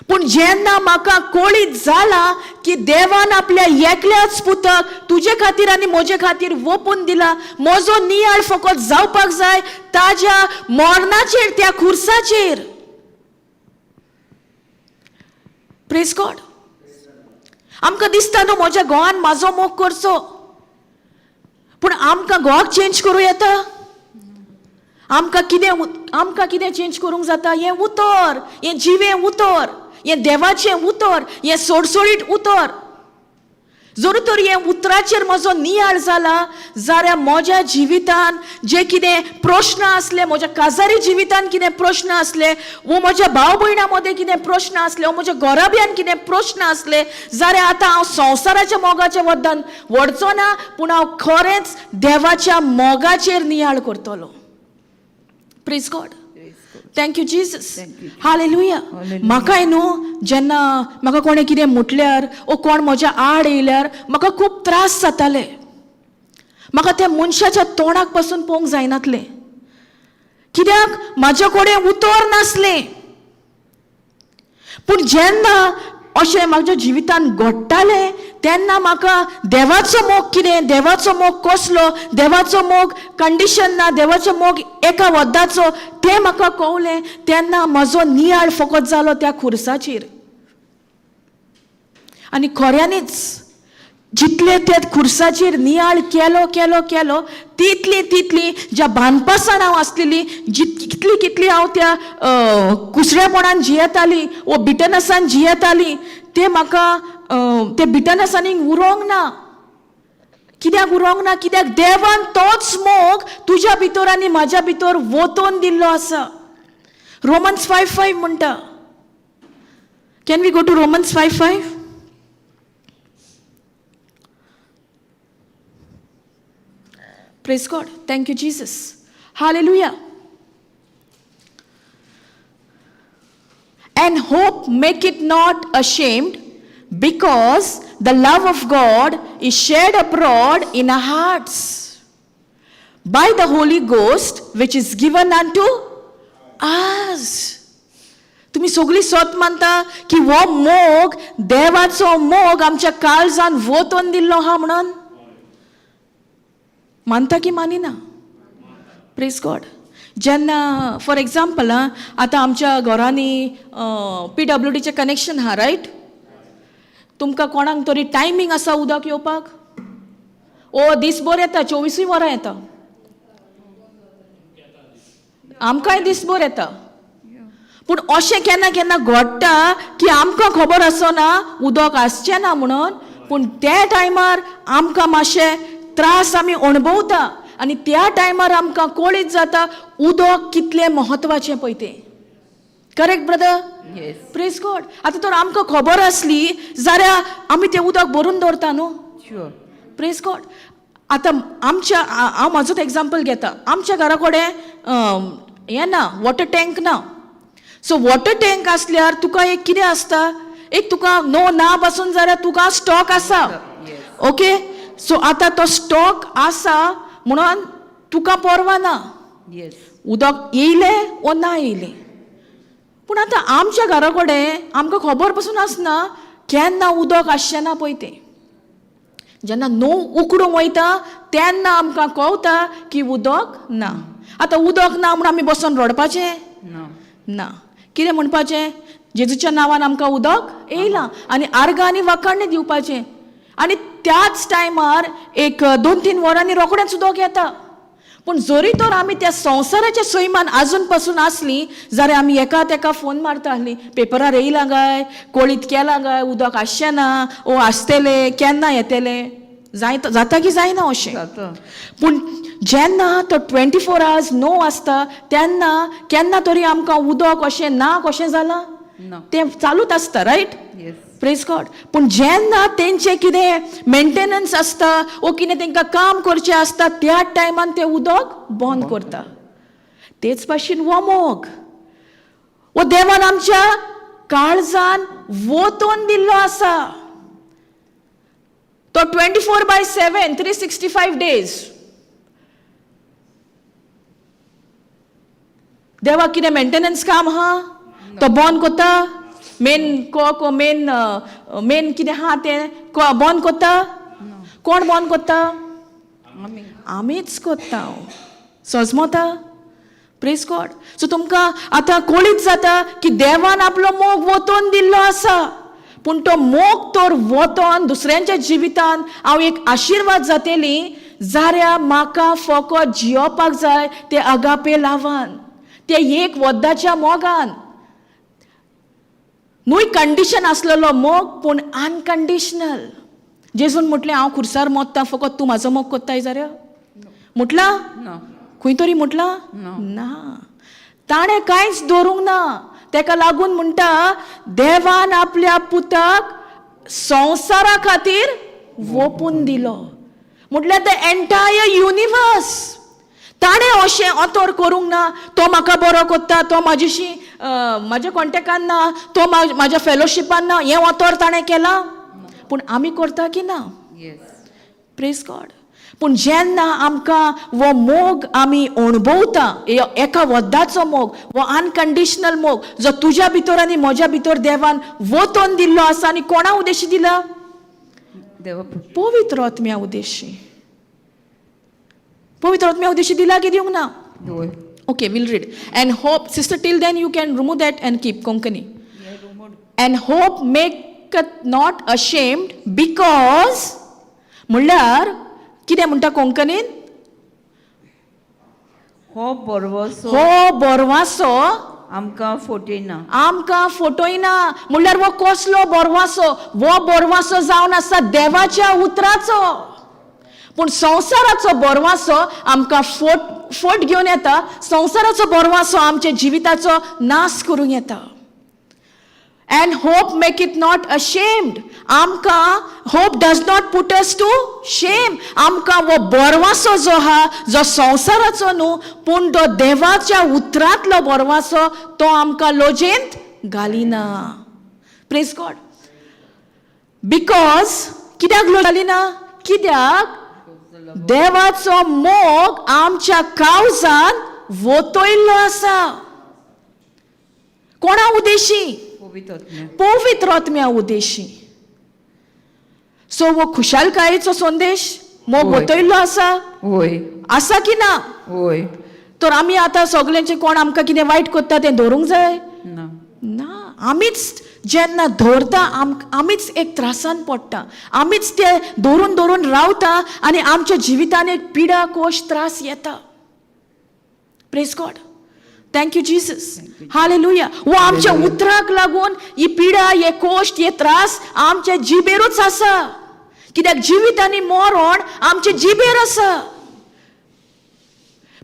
A: पूण जेन्ना म्हाका कळीत जाला की देवान आपल्या एकल्याच पुताक तुजे खातीर आनी म्हजे खातीर ओपून दिला, म्हजो नियाळ फकत जावपाक जाय ताज्या मरणाचेर, त्या खुर्साचेर. Praise God. आमकां दिसता न्हू म्हज्या घोवान म्हाजो मोग करचो, पूण आमकां घोवाक चेंज करूं येता? आमकां कितें चेंज करूंक जाता? हें उतर, हें जिवें उतर, हें देवाचें उतर, हें सोडसोडीत उतर. जर तर हें उतराचेर म्हजो नियाळ जाला जाल्यार म्हज्या जिवितान जे कितें प्रश्न आसले, म्हज्या काजारी जिवितान कितें प्रश्न आसले, वो म्हज्या भाव भयणां मदें कितें प्रश्न आसले, वो म्हज्या घराब्यान कितें प्रश्न आसले, जाल्यार आतां हांव संवसाराच्या मोगाच्या वद्दान वडचो ना, पूण हांव खरेंच देवाच्या मोगाचेर नियाळ करतलो. Praise God. Thank you Jesus. Hallelujah. म्हाकाय न्हू जेन्ना म्हाका कोणें कितें म्हटल्यार ओ कोण म्हज्या आड येयल्यार म्हाका खूब त्रास जाताले. म्हाका त्या मनशाच्या तोंडाक पासून पळोवंक जायनातलें, कित्याक म्हाज्या कडेन उतर नासलें. पूण जेन्ना अशें म्हाज्या जिवितान घडटालें तेन्ना म्हाका देवाचो मोग कितें, देवाचो मोग कसलो, देवाचो मोग कंडिशन ना, देवाचो मोग एका वद्दाचो तें म्हाका कळलें. तेन्ना म्हजो नियाळ फकत जालो त्या खुर्साचेर. आनी खऱ्यांनीच जितले त्या खुर्साचेर नियाळ केलो केलो केलो तितली ज्या बानपासान हांव आसलेली, कितली हांव त्या कुसऱ्यापणान जियेताली वो बिटनसान जियेताली, ते म्हाका ते बिटनसांनी उरोंक ना. कित्याक उरोंक ना? कित्याक देवान तोच मोग तुज्या भितर आनी म्हाज्या भितर वोतोन दिल्लो आसा. रोमन्स 5:5 म्हणटा. Can we go to Romans 5:5? Praise God. Thank you, Jesus. Hallelujah. And hope make it not ashamed, because the love of God is shed abroad in our hearts by the Holy Ghost, which is given unto us. तुम्ही सगळी स्वत मानता की हो मोग देवाचो मोग आमच्या काळजान वतोन दिल्लो हा म्हणून मानता की मानिना? Praise God. जेन्ना फॉर एग्जाम्पल आतां आमच्या घरांनी PWDचें कनेक्शन आहा रायट. तुमकां कोणाक तरी टायमींग आसा उदक येवपाक? ओ दिसभर येता, 24 वरां येता. आमकांय दिसभर येता. पूण अशें केन्ना केन्ना घडटा की आमकां खबर आसना उदक आसचें ना म्हणून, पूण त्या टायमार आमकां मातशे त्रास आमी अणभवता आनी त्या टायमार आमकां कळीत जाता उदक कितलें म्हत्वाचें पळय तें. Correct brother?
B: Yes.
A: Praise God. आतां तर आमकां खबर आसली जाल्यार आमी तें उदक भरून दवरता न्हू.
B: Sure.
A: Praise God. आतां आमच्या हांव म्हाजोच एग्जाम्पल घेता. आमच्या घरा कडेन हें ना, वॉटर टँक ना. सो वॉटर टँक आसल्यार तुका एक कितें आसता, एक तुका नो ना पासून जाल्यार तुका स्टॉक आसा. ओके. सो आतां तो स्टॉक आसा म्हणून तुका परवा ना
B: Yes.
A: उदक येयलें वो ना येयलें. पूण आतां आमच्या घरा कडेन आमकां खबर पासून आसना केन्ना उदक आसचें ना पळय तें. जेन्ना न्हू उकडूंक वयता तेन्ना आमकां कळटा की उदक ना. आतां उदक ना म्हणून आमी बसून रडपाचें
B: No.
A: ना. कितें म्हणपाचें? जेजूच्या नांवान आमकां उदक येयलां आनी आर्गां आनी वाखाणणी दिवपाचें. आनी त्याच टायमार एक 2-3 वरांनी रोखडेंच उदक येता. पूण जरी तर आमी त्या संवसाराच्या सैमान आजून पासून आसली जाल्यार आमी एका तेका फोन मारता आसली, पेपरार येयलां काय, कळीत केलां काय, उदक आसचें ना, ओ आसतलें, केन्ना येतलें. जाता की जायना अशें.
B: जाता.
A: पूण जेन्ना तो 24 hours नो आसता तेन्ना केन्ना तरी आमकां उदक अशें ना कशें जालां
B: No.
A: तें चालूच आसता रायट.
B: Yes.
A: Praise God. पूण जेन्ना तेंचें कितें मेंटेनन्स आसता वो कितें तेंकां काम करचें आसता त्या टायमान तें उदक बंद करता. तेच भाशेन हो मोग वो देवान आमच्या काळजान वतोन दिल्लो आसा. तो 24/7 365 days. देवाक कितें मेंटेनन्स काम आहा तो बंद करता. मेन कितें आहा तें बंद करता. कोण बंद करता?
B: Amen.
A: आमीच करता. सजमता. Praise God. सो तुमकां आतां कळीत जाता की देवान आपलो मोग वतोन दिल्लो आसा. पूण तो मोग तर वतोन दुसऱ्यांच्या जिवितान हांव एक आशिर्वाद जातेली जाल्यार म्हाका फकत जियोपाक जाय ते अगापे लावान, ते एक वद्दाच्या मोगान. न्हूय कंडिशन आसलेलो मोग पूण अनकंडिशनल. जेजून म्हटलें हांव खुर्सार मोत्ता फकत तूं म्हाजो मोग कोत्ताय जाल्यार म्हटलां?
B: No.
A: खंय तरी म्हटलां? ना. ताणें कांयच दवरूंक ना. तेका लागून म्हणटा देवान आपल्या पुताक संवसारा खातीर वोपून दिलो. म्हटल्यार द एंटायर युनिवर्स. ताणें अशें ऑथर करूंक ना तो म्हाका बरो कोत्ता, तो म्हाजेशी म्हाज्या कॉन्टेक्टान ना, तो म्हाज्या फेलोशिपान ना, हें ऑथर ताणें केलां. पूण आमी करता की ना?
B: Yes.
A: Praise God. पूण जेन्ना आमकां वो मोग आमी अणभवता, एका वद्दाचो मोग, वो अनकंडिशनल मोग जो तुज्या भितर आनी म्हज्या भितर देवान वतोन दिल्लो आसा. आनी कोणा उद्देशी दिला?
B: देवा
A: पवित्र आत्म्या उद्देशी. पवित्र आत्म्या उद्देशी दिला की दिवंक ना?
B: दोय.
A: Okay, we'll read. And hope, sister, till then you can remove that and keep Konkani. And hope maketh not ashamed because म्हणल्यार कितें म्हणटा कोंकणीन?
B: हो बरवसो
A: हो बोरवासो
B: आमकां फोटेना.
A: आमकां फटयना. म्हणल्यार वो कसलो बोरवासो? वो बोरवासो जावन आसा देवाच्या उतराचो. पूण संवसाराचो बोरवासो आमकां फट घेवन येता. संवसाराचो बोरवासो आमच्या जिविताचो नाश करूंक येता. And hope make it not ashamed. आमकां hope does not put us to shame. आमकां वो बोरवासो जो हा जो संवसाराचो न्हू पूण तो देवाच्या उतरांतलो बोरवासो तो आमकां लोजेंत घालिना. Praise God. बिकॉज कित्याक घालिना? कित्याक देवाचो मोग आमच्या काळजान वतयल्लो आसा. कोणा उद्देशी?
B: पवित्र आत्म्या.
A: पवित्र आत्म्या उद्देशी. सो वो खुशालकायेचो संदेश मोग
B: होय.
A: बतयल्लो आसा
B: होय.
A: आसा की ना?
B: होय.
A: तर आमी आतां सगळ्यांचे कोण आमकां कितें वायट करता तें धरूंक जाय
B: ना.
A: ना. आमीच जेन्ना धरता आमीच एक त्रासान पडटा. आमीच ते धरून धरून रावता आनी आमच्या जिवितान एक पिडा कोश त्रास येता. Praise God. Thank you Jesus. Hallelujah. वो आमच्या उतराक लागून ही पिडा हे कोश्ट हे त्रास आमच्या जिबेरूच आसा. कित्याक जिवीत आनी मरण आमचे जिबेर आसा.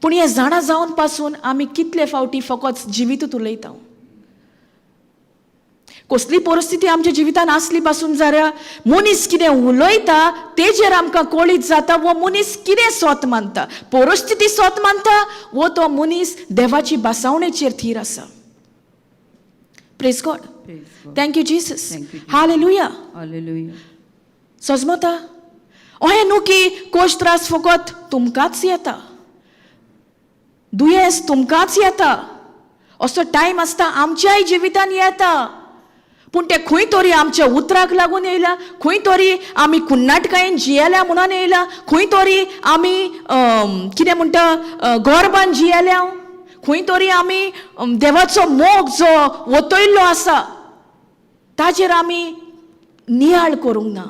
A: पूण हे जाणा जावन पासून आमी कितले फावटी फकत जिवीतूच उलयता. कसली परिस्थिती आमच्या जिवितान आसली पासून जाल्यार मनीस कितें उलयता तेजेर आमकां कळीत जाता वो मनीस कितें स्वत मानता. परिस्थिती स्वत मानता वो तो मनीस देवाची बासावणेचेर थीर आसा. Praise God. Thank you Jesus. Hallelujah.
B: Hallelujah.
A: सजमता अहें न्हू की कोश त्रास फकत तुमकांच येता. दुयेंस तुमकांच येता. असो टायम आसता आमच्याय जिवितान येता. पूण ते खंय तरी आमच्या उतराक लागून येयला. खंय तरी आमी कुन्नाटकायेन जियेल्या म्हणून येयला. खंय तरी आमी कितें म्हणटा गोरबान जियेल्या. खंय तरी आमी देवाचो मोग जो वतयल्लो आसा ताचेर आमी नियाळ करूंक ना.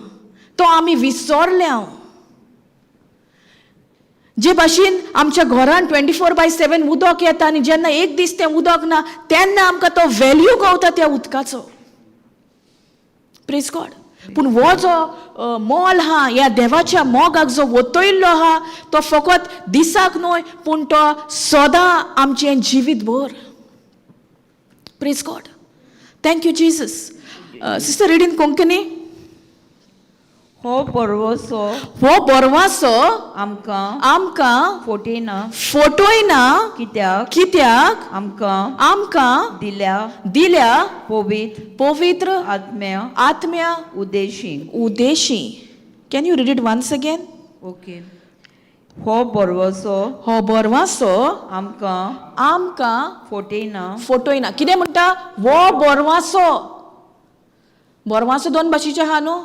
A: तो आमी विसरल्या. जे भाशेन आमच्या घरान 24/7 उदक येता आनी जेन्ना एक दीस तें उदक ना तेन्ना आमकां तो व्हॅल्यू गावता त्या उदकाचो. Praise God. पूण हो जो मोल हा ह्या देवाच्या मोगाक जो वतयल्लो हा तो फकत दिसाक न्हय पूण तो सदां आमचें जिवीतभर. Praise God. Thank you Jesus. Sister read in Konkani.
B: हो बरवसो
A: हो बरवासो
B: आमकां
A: फोटोयना कित्याक आमकां दिल्या पवित्र आत्म्या उद्देशी. Can you read it once again?
B: Okay. हो बरवासो
A: आमकां फोटोयना. कितें म्हणटा वो बरवासो दोन भाशेचे आहा न्हू.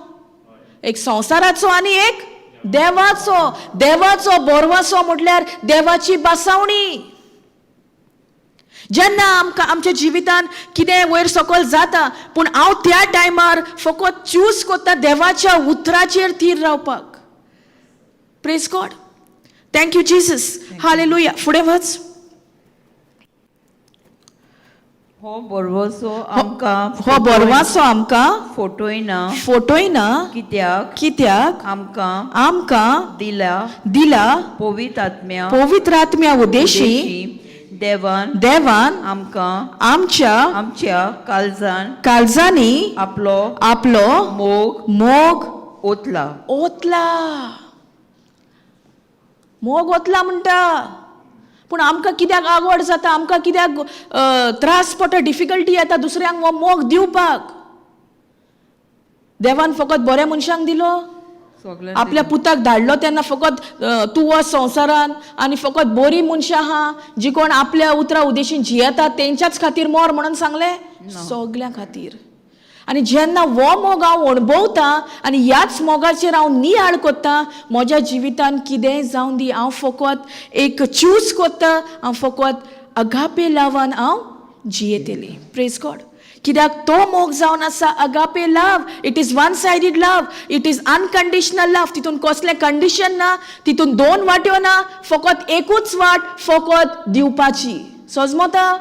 A: एक संसाराचो आनी एक देवाचो बरवासो म्हटल्यार देवाची बासावणी. जेन्ना आमकां आमच्या जिवितान कितें वयर सकयल जाता पूण हांव त्या टायमार फकत चूज करता देवाच्या उतराचेर थीर रावपाक. Praise God. Thank you Jesus. Hallelujah. फुडें वच.
B: हो बरवसो
A: आमकां फोटोयना कित्याक आमकां दिला पवित्र आत्म्या उद्देशी देवान आमच्या काळजांनी आपलो मोग ओतला. मोग ओतला म्हणटा. पूण आमकां कित्याक आवड जाता आमकां कित्याक त्रास पडटा डिफिकल्टी येता दुसऱ्यांक हो मोग दिवपाक. देवान फकत बऱ्या मनशांक दिलो. आपल्या पुताक धाडलो तेन्ना फकत तूं वच संवसारान आनी फकत बरी मनशां आहा जी कोण आपल्या उतरा उद्देशीन जियेतात तेंच्याच खातीर मोर म्हणून सांगलें? सगळ्यां खातीर. आनी जेन्ना हो मोग हांव अणभवता आनी ह्याच मोगाचेर हांव नियाळ करता म्हज्या जिवितान कितेंय जावं दी हांव फकत एक चूज करता. हांव फकत अगापे लावान हांव जियेतली. Praise God. कित्याक तो मोग जावन आसा agape love. It is one sided love. It is unconditional love. तितून कसलें कंडिशन ना. तितून दोन वाट्यो ना. फकत एकूच वाट फकत दिवपाची. सजमता.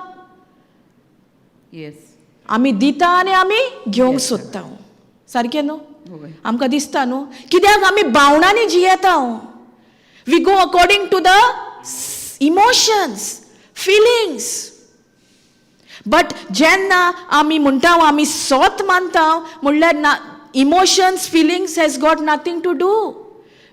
B: येस.
A: आमी दिता आनी आमी घेवंक सोदता. सारकें न्हू? आमकां दिसता न्हू कित्याक आमी भावनांनी जियेता. We go according to the emotions feelings. But जेन्ना आमी म्हणटा आमी स्वत मानता म्हणल्यार emotions feelings has got nothing to do.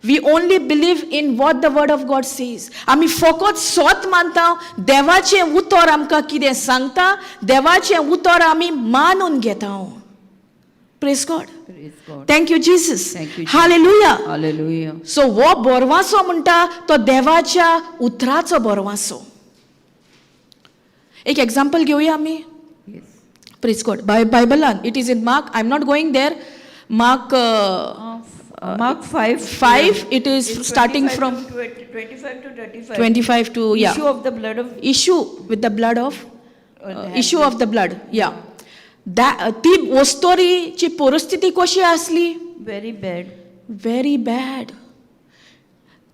A: We only believe in what the word of God says. आमी फकत स्वत मानता देवाचें उतर आमकां कितें सांगता देवाचें उतर आमी मानून घेता. Praise God. Thank you Jesus. Hallelujah. So हो बरवासो म्हणटा तो देवाच्या उतराचो बरवासो. एक एग्जाम्पल घेवया आमी. Praise God. बायबलान it is in Mark. I am not going there. Mark
B: Mark 5.
A: 5, it is
B: It's
A: starting
B: 25
A: from
B: to 25 to 35.
A: 25 to, yeah.
B: Issue of the blood of
A: Issue with the blood of,
B: the
A: issue of the blood, yeah. ती वस्तोरीची परिस्थिती कशी असली?
B: very bad.
A: Very bad.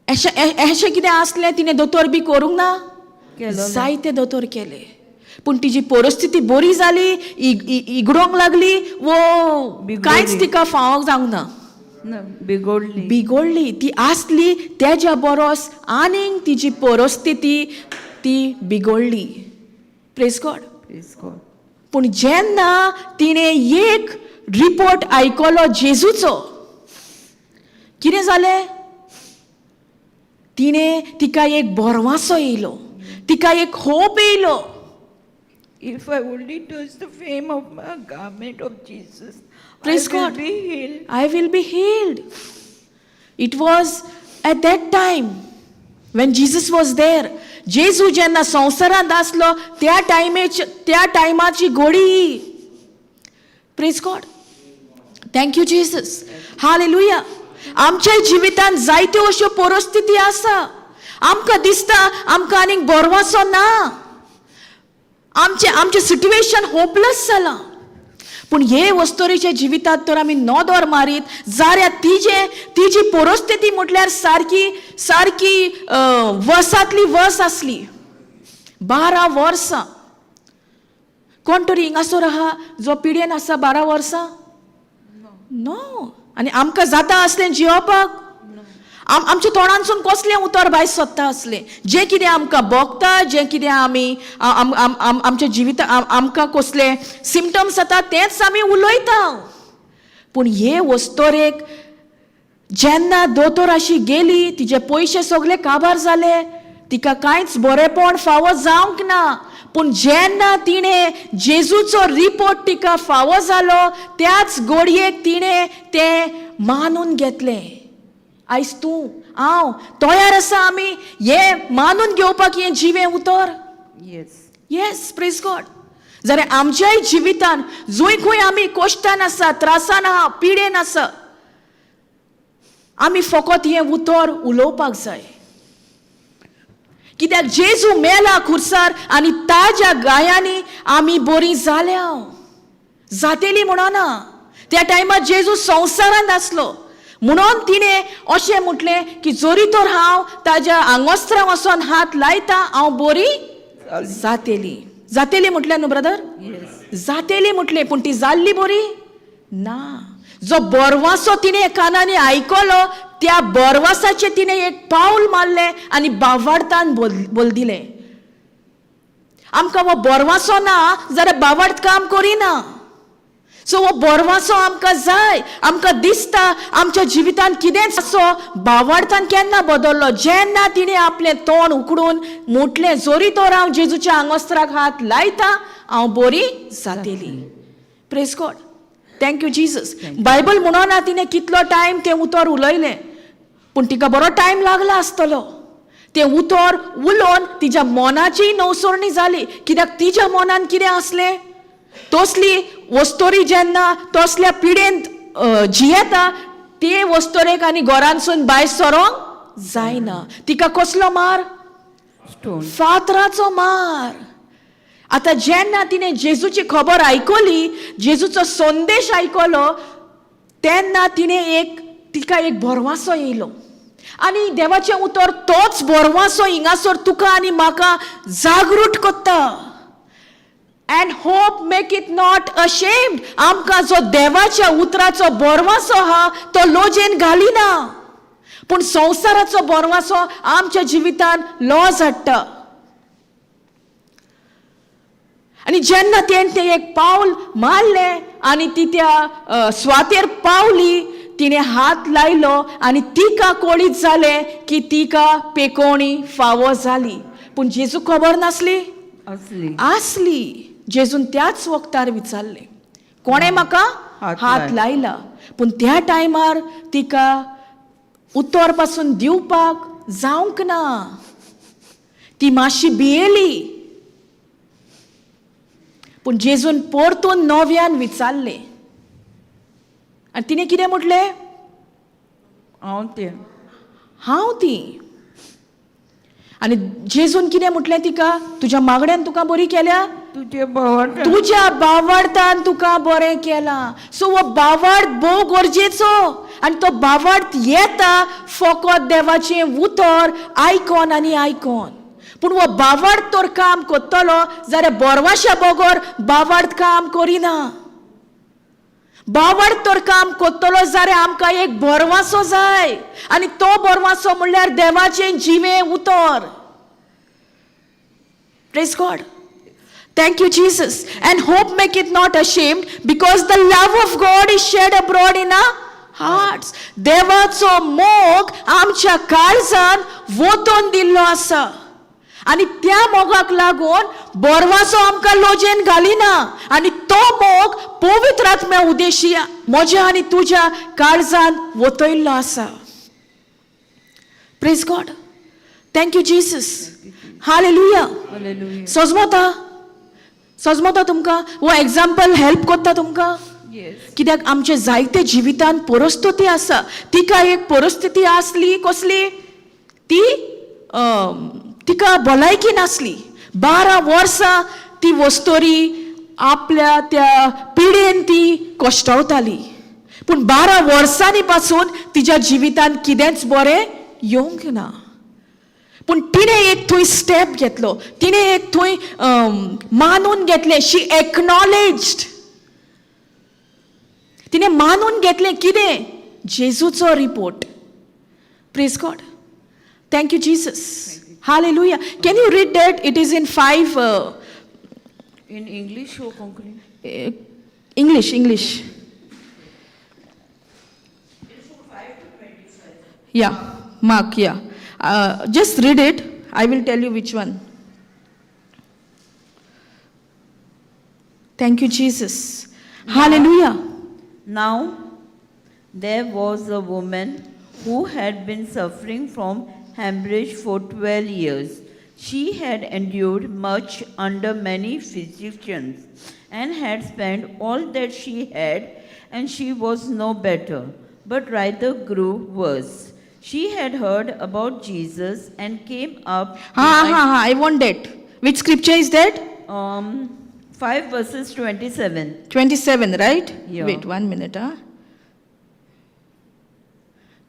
A: अशें कितें असलें तिणें दोतोर बी करूंक ना?
B: केलोलें.
A: जायते दोतोर केले, पूण तिची परिस्थिती बरी जाली, इगडोंक लागली, वो कांयच तिका फावोंक जावंक ना.
B: No, bigodly.
A: बिगडली. ती आसली तेज्या बरोस आनीक तिची परिस्थिती ती बिगडली. Praise God.
B: Praise God.
A: पूण जेन्ना तिणें एक रिपोर्ट आयकलो जेजूचो, कितें जालें? तिका एक बरवासो येयलो, तिका एक होप येयलो.
B: If I only touch the fame of my garment of Jesus,
A: Praise
B: I will
A: God.
B: be healed.
A: I will be healed. It was at that time when Jesus was there. जेजू जेन्ना संवसारांत आसलो त्या टायमाची घोडी. Praise God. Thank you Jesus. Hallelujah. आमच्या जिवितांत जायत्यो अश्यो परिस्थिती आसा. आमकां दिसता आमकां आनीक बरवासो ना, आमचें सिट्युएशन होपलेस जालां. पूण हे वस्तोरीच्या जिवितांत तर आमी नोदोर मारीत जाल्यार तिची परिस्थिती म्हटल्यार सारकी वर्सांतली वर्स आसली. 12 वर्सां. कोण तरी हिंगासोर आहा जो पिडेन आसा 12 वर्सां? नो. आनी आमकां जाता आसलें जियोपाक? आमच्या तोंडांसून कसलें उतर भायर सोदता आसलें? जें कितें आमकां भोगता, जें कितें आमी आमच्या जिवितांत आमकां कसले सिम्पटम्स जाता तेंच आमी उलयता. पूण हे वस्तोरेक जेन्ना दोतोराशी गेली, तिचे पयशे सगळे काबार जाले, तिका कांयच बरेपण फावो जावंक ना. पूण जेन्ना तिणें जेजूचो रिपोर्ट तिका फावो जालो, त्याच घडयेक तिणें तें मानून घेतलें. आयज तूं हांव तयार आसा आमी हे मानून घेवपाक हें जिवें उतर?
B: Yes.
A: येस. Praise God. जाल्यार आमच्याय जिवितान जंय खंय आमी कश्टान आसा, त्रासान आहा, पिडेन आसा, आमी फकत हें उतर उलोवपाक जाय. कित्याक जेजू मेला खुर्सार आनी ताज्या गायांनी आमी बरीं जाल्या. जातेली म्हणना. त्या टायमार जेजू संवसारांत आसलो म्हणून तिणें अशें म्हटलें की जोरी तर हांव ताज्या आंगोस्त्रां वचोन हात लायता, हांव बरी जातेली म्हटलें न्हू ब्रदर?
B: Yes.
A: जातेली म्हटलें. पूण ती जाल्ली बरी ना. जो बरवासो तिणें कानांनी आयकलो, त्या बरवासाचें तिणें एक पावल मारलें आनी बावार्थान बोल दिलें. आमकां हो बरवासो ना जाल्यार बावार्थ काम करिना. सो हो बरवासो आमकां जाय. आमकां दिसता आमच्या जिवितांत कितेंच असो बावार्थान केन्ना बदललो? जेन्ना तिणें आपलें तोंड उकडून म्हटलें, जोरी तर हांव जेजूच्या आंगोस्त्राक हात लायता, हांव बरी जातेली. Praise God. Thank you Jesus. Bible म्हणना तिणें कितलो टायम तें उतर उलयलें, पूण तिका बरो टायम लागला आसतलो. तें उतर उलोवन तिच्या मोनाची नवसोरणी जाली. कित्याक तिच्या मोनान कितें आसलें? तसली वस्तोरी जेन्ना तसल्या पिडेंत जियेता, ते वस्तोरेक आनी घरांतसून भायर सरोंक जायना. तिका कसलो मार?
B: Stone.
A: फातराचो मार. आतां जेन्ना तिणें जेजूची खबर आयकली, जेजूचो संदेश आयकलो, तेन्ना तिका एक बरवासो येयलो. आनी देवाचें उतर तोच बरवासो हिंगासर तुका आनी म्हाका जागृत करता. And hope make it not ashamed. आमकां जो देवाच्या उतराचो बरवासो आहा तो लोजेन घालिना, पूण संवसाराचो बरवासो आमच्या जिवितांत लॉज हाडटा. आनी जेन्ना तें एक पावल मारलें आनी ती त्या स्वातेर पावली, तिणें हात लायलो आनी तिका कळीत जालें की तिका पेकोवणी फावो जाली. पूण जेजू खबर नासली? आसली. जेजून त्याच वक्तार विचारलें, कोणें म्हाका हात लायला? पूण त्या टायमार तिका उतर पासून दिवपाक जावंक ना. ती मातशी भियेली. पूण जेजून परतून नव्यान विचारले आनी तिणें कितें म्हटलें?
B: हांव तें.
A: हांव ती. आनी जेजून कितें म्हटलें तिका? तुज्या मागण्यान तुका बरी केल्या,
B: तुझे भावार्थ
A: तुज्या बावार्थान तुका बरें केलां. सो हो बावार्थ भोव गरजेचो आनी तो बावार्थ येता फकत देवाचें उतर आयकोन आनी आयकोन. पूण हो बावार्थ तर काम करतलो जाल्यार बोरवाश्या बगर बावार्थ काम करिना. बावार्थ तर काम करतलो जाल्यार आमकां एक बोरवासो जाय आनी तो बोरवासो म्हणल्यार देवाचें जिवें उतर. Praise God. Thank you, Jesus. And hope maketh not ashamed, because the love of God is shed abroad in our hearts. देवाचो मोग आमच्या काळजान वोतून दिल्लो आसा आनी त्या मोगाक लागून बोरवासो आमकां लोजेन घालिना आनी तो मोग पवित्र आत्म्या उद्देशी म्हज्या आनी तुज्या काळजान वतयल्लो आसा. Praise God. Thank you, Jesus. Hallelujah.
B: Hallelujah.
A: सजमता तुमकां हो एग्जाम्पल हेल्प करता तुमकां.
B: Yes.
A: कित्याक आमचे जायते जिवितान परिस्थिती आसा. तिका एक परिस्थिती आसली कसली ती तिका भलायकी नासली. 12 वर्सां ती वस्तोरी आपल्या त्या पिडेन ती कश्टावताली. पूण 12 वर्सांनी पासून तिच्या जिवितान कितेंच बरें येवंक ना. पूण तिणें एक थंय स्टेप घेतलो. तिणें एक थंय मानून घेतलें. She acknowledged. तिणें मानून घेतलें कितें? जेजूचो report. Praise God. Thank you Jesus. Hallelujah. Can you read that? It is in 5
B: In English or Konkani?
A: English. Yeah, Mark, yeah. Just read it. I will tell you which one. Thank you, Jesus. Hallelujah.
B: Now, there was a woman who had been suffering from hemorrhage for 12 years. She had endured much under many physicians and had spent all that she had, and she was no better, but rather grew worse. She had heard about Jesus and came up.
A: I want that. Which scripture is that?
B: 5 verses 27.
A: 27, right?
B: Yeah.
A: Wait 1 minute.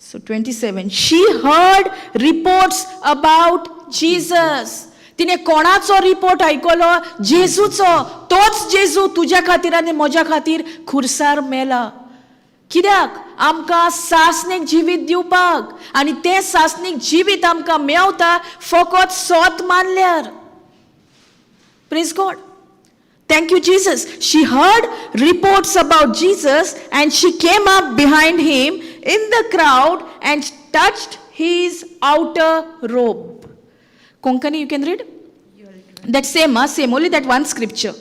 A: So 27. She heard reports about Jesus. तिने कोणाचो report आयकलो? जेजूचो. तोच जेजू तुज्या खातीर आनी म्हज्या खातीर खुर्सार मेला. कित्याक? आमकां सासणीक जिवीत दिवपाक. आनी तें सासणीक जिवीत आमकां मेवता फकत सोत मानल्यार. Praise God. Thank you, Jesus. She heard reports about Jesus and she came up behind him in the crowd and touched his outer robe. Konkani, you can read? That same, only that one scripture.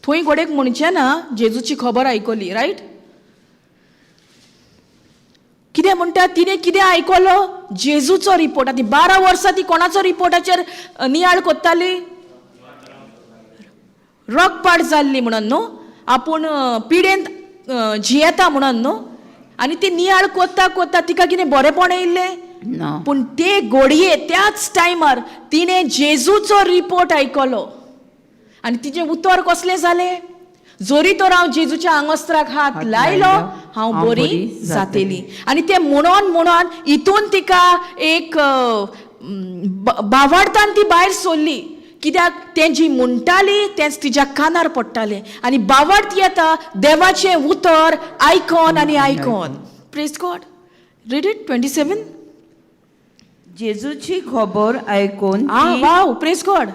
A: थोई गोडेक म्हणचे ना जेजूची खबर आयकली, right? कितें म्हणटा? तिणें कितें आयकलो? जेजूचो report. आनी 12 वर्सां ती कोणाचो रिपोर्टाचेर नियाळ कोत्ताली? रगपाट जाल्ली म्हणून न्हू, आपूण पिडेन जियेता म्हणून न्हू. आनी ती नियाळ कोत्ता तिका कितें बरेपण येयल्लें?
B: No.
A: पूण ते घडये त्याच टायमार तिणें जेजूचो रिपोर्ट आयकलो आनी तिचें उतर कसलें जालें? जोरी तर हांव जेजूच्या आंगोस्त्राक हात लायलो हांव बरी जातली. आनी तें म्हणून हितून तिका एक बावार्थान ती भायर सरली. कित्याक तें जी म्हणटाली तेंच तिच्या कानार पडटालें आनी बावार्थ येता देवाचें उतर आयकोन आनी आयकोन. Praise God. Read it. 27.
B: जेजूची खबर आयकून
A: वाव. Praise God.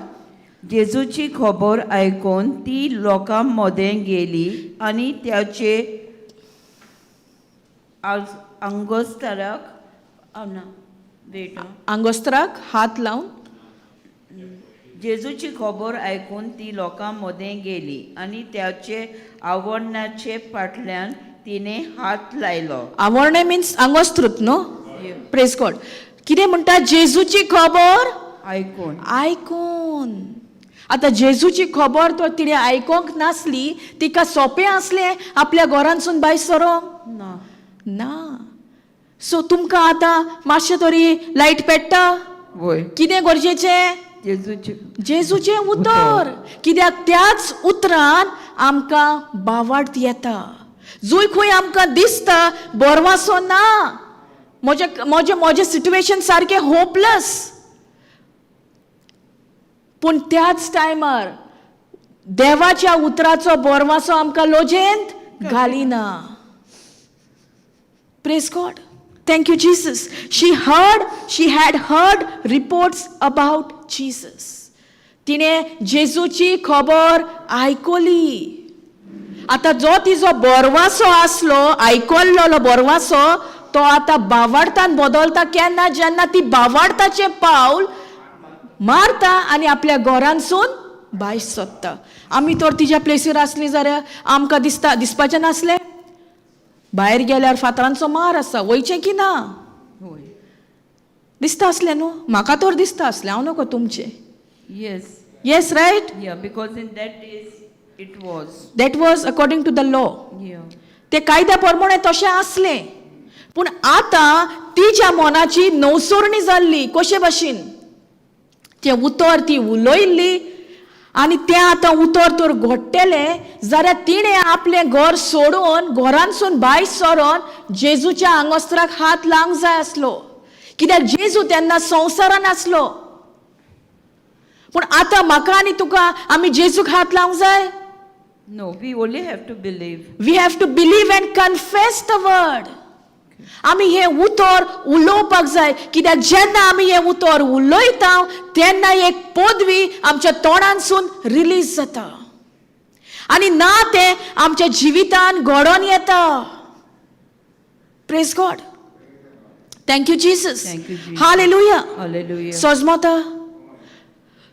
B: जेजूची खबर आयकून ती लोकां मदें गेली आनी त्याचे
A: आंगोस्त्राक हात लावन.
B: जेजूची खबर आयकून ती लोकां मदें गेली आनी त्याचे आवरणाचे फाटल्यान तिने हात लायलो.
A: आवरणे मीन्स आंगोस्त्रूत न्हू. Praise God. कितें म्हणटा? जेजूची खबर
B: आयकून.
A: आता जेजूची खबर तो तिणे आयकोंक नासली, तिका सोपें असलें आपल्या घरांसून भायर सरोंक
B: ना.
A: ना. सो तुमकां आतां मातशें तरी लायट पेट्टा.
B: वय.
A: कितें गरजेचें? जेजूचें उतर. कित्याक त्याच उतरान आमकां बावार्थ येता. जूय खंय आमकां दिसता बोरवासो ना, म्हजें सिट्युएशन सारकें होपलेस, पूण त्याच टायमार देवाच्या उतराचो बोरवासो आमकां लोजेंत घालिना. Praise God. Thank you, Jesus. She had heard reports about Jesus. तिने जेजूची खबर आयकोली. आता जो तिजो बोरवासो आसलो, आयकोल्लो बोरवासो, तो आता बावार्थान बदलता केन्ना, जेन्ना ती बावार्थाचें पावल मारता आनी आपल्या घरांसून भायर सरता. आमी तर तिच्या प्लेसीर आसली जाल्यार आमकां दिसपाचें नासलें भायर गेल्यार फातरांचो मार आसा, वयचें की ना? दिसता असलें न्हू? म्हाका तर दिसता असलें. हांव नकळो तुमचें. Yes right.
B: Because in that days it was.
A: That was according to the law. ते कायद्या प्रमाणे तशें आसलें. पूण आतां तिच्या मनाची नवसुरणी जाल्ली. कशे भाशेन तें उतर ती उलयल्ली आनी तें आतां उतर तर घडटलें जाल्यार तिणें आपलें घर सोडून, घरांसून भायर सरोन जेजूच्या आंगोस्त्राक हात लावंक जाय आसलो. कित्याक जेजू तेन्ना संवसारान आसलो. पूण आतां म्हाका आनी तुका आमी जेजूक हात लावंक जाय?
B: No, we only have to believe.
A: We have to believe and confess the word. आमी हे उतर उलोवपाक जाय. कित्याक जेन्ना आमी हे उतर उलयता तेन्ना एक पदवी आमच्या तोंडांसून रिलीज जाता आनी ना तें आमच्या जिवितान घडोवन येता. Praise God. Thank you Jesus. Hallelujah. सोजमोता.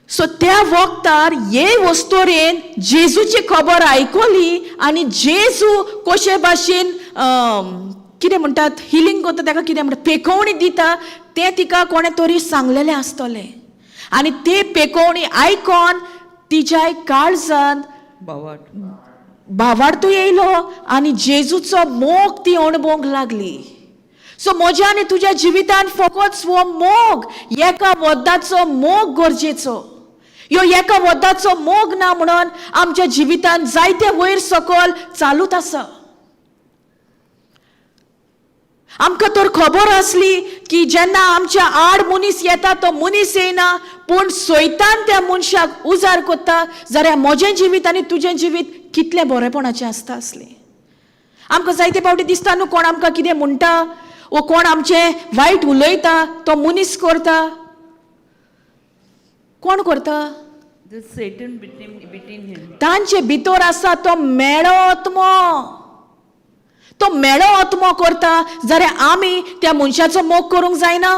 A: सो त्या वक्तार हे वस्तोरेन जेजूची खबर आयकोली आनी जेजू कशे भाशेन कितें म्हणटात, हिलिंग करता ताका कितें म्हणटा, पेखवणी दिता, तें तिका कोणें तरी सांगलेलें आसतलें. आनी तें पेखवणी आयकोन तिच्या काळजांत भावार्थूय येयलो आनी जेजूचो मोग ती अणभवंक लागली. सो म्हज्या आनी तुज्या जिवितान फकत हो मोग, एका वदाचो मोग गरजेचो. ह्यो एका वदाचो मोग ना म्हणून आमच्या जिवितान जायते वयर सकयल चालूच आसा. आमकां तर खबर आसली की जेन्ना आमच्या आड मनीस येता तो मनीस येयना, पूण सैतान त्या मनशाक उजार करता, जाल्यार म्हजें जिवीत आनी तुजें जिवीत कितलें बरेपणाचें आसता आसलें. आमकां जायते फावटी दिसता न्हू, कोण आमकां कितें म्हणटा वो कोण आमचें वायट उलयता तो मनीस करता. कोण करता? तांचे भितर आसा तो मेळो आत्मो. तो मेळो आत्मो करता जाल्यार आमी त्या मनशाचो मोग करूंक जायना?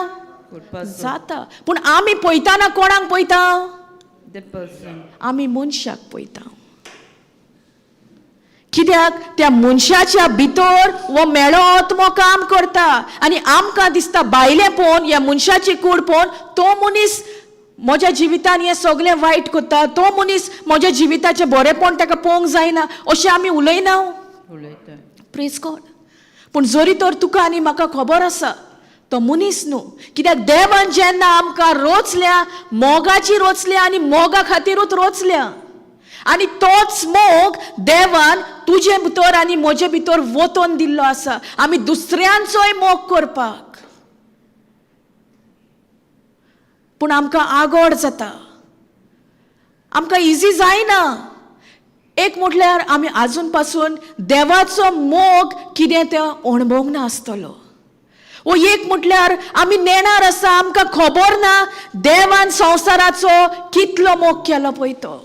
A: जाता. पूण आमी पळयताना कोणाक पळयता? आमी मनशाक पळयता. कित्याक त्या मनशाच्या भितर हो मेळो आत्मो काम करता आनी आमकां दिसता भायलें पळोवन, ह्या मनशाची कूड पळोवन, तो मनीस म्हज्या जिवितान हें सगळें वायट करता, तो मनीस म्हज्या जिविताचें बरेपण ताका पळोवंक जायना, अशें आमी उलयना. Praise God. पूण जरी तर तुका आनी म्हाका खबर आसा तो मनीस न्हू. कित्याक देवान जेन्ना आमकां रोचल्या, मोगाची रोचल्या आनी मोगा खातीरूच रोचल्या. आनी तोच मोग देवान तुजे भितर आनी म्हजे भितर वतोन दिल्लो आसा, आमी दुसऱ्यांचोय मोग करपाक. पूण आमकां आगोड जाता, आमकां इजी जायना. एक म्हटल्यार आमी आजून पासून देवाचो मोग कितें तें अणभवंक ना आसतलो. वो एक म्हटल्यार आमी नेणार आसा, आमकां खबर ना देवान संवसाराचो कितलो मोग केलो पळय तो.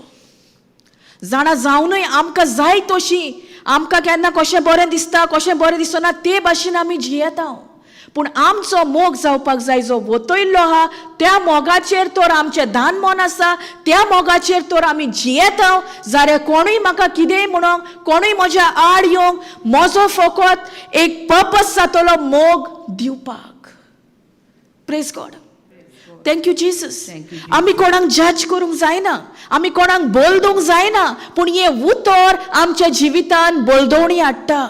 A: जाणा जावनूय आमकां जाय तशी, आमकां केन्ना कशें बरें दिसता कशें बरें दिसना ते भाशेन आमी जियेता. पूण आमचो मोग जावपाक जाय जो वतयल्लो आहा, त्या मोगाचेर तर आमचें धान मन आसा, त्या मोगाचेर तर आमी जियेता. जाल्यार कोणूय म्हाका कितेंय म्हणोंक, कोणूय म्हज्या आड येवंक, म्हजो फकत एक पर्पस जातलो मोग दिवपाक. Praise God. Thank you Jesus.
B: Thank you, Jesus.
A: आमी कोणाक जज करूंक जायना, आमी कोणाक बोलदोंक जायना, पूण हे उतर आमच्या जिवितान बोलदोवणी हाडटा.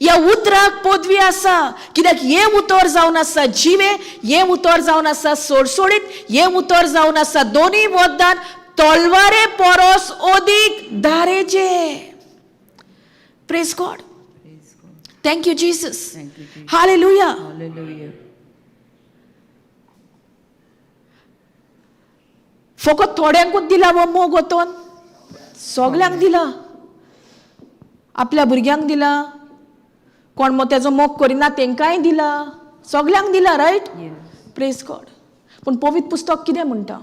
A: ह्या उतराक पदवी आसा, कित्याक हे उतर जावन आसा जिवे, हे उतर जावन आसा सोडसोडीत, हे उतर जावन आसा दोनी वद्दान तलवारे परस ओदीक धारेचे. Praise God.
B: Praise God.
A: Thank you Jesus.
B: Thank you, Jesus.
A: Hallelujah.
B: Hallelujah.
A: फकत थोड्यांकूच दिला वो मोग वतोन, सगल्यांक दिला. आपल्या भुरग्यांक दिला, कोण मग तेजो मोग करिना तेंकांय दिला, सगल्यांक दिला. रायट.
B: Yes.
A: Praise God. पूण पवित्र पुस्तक कितें म्हणटा?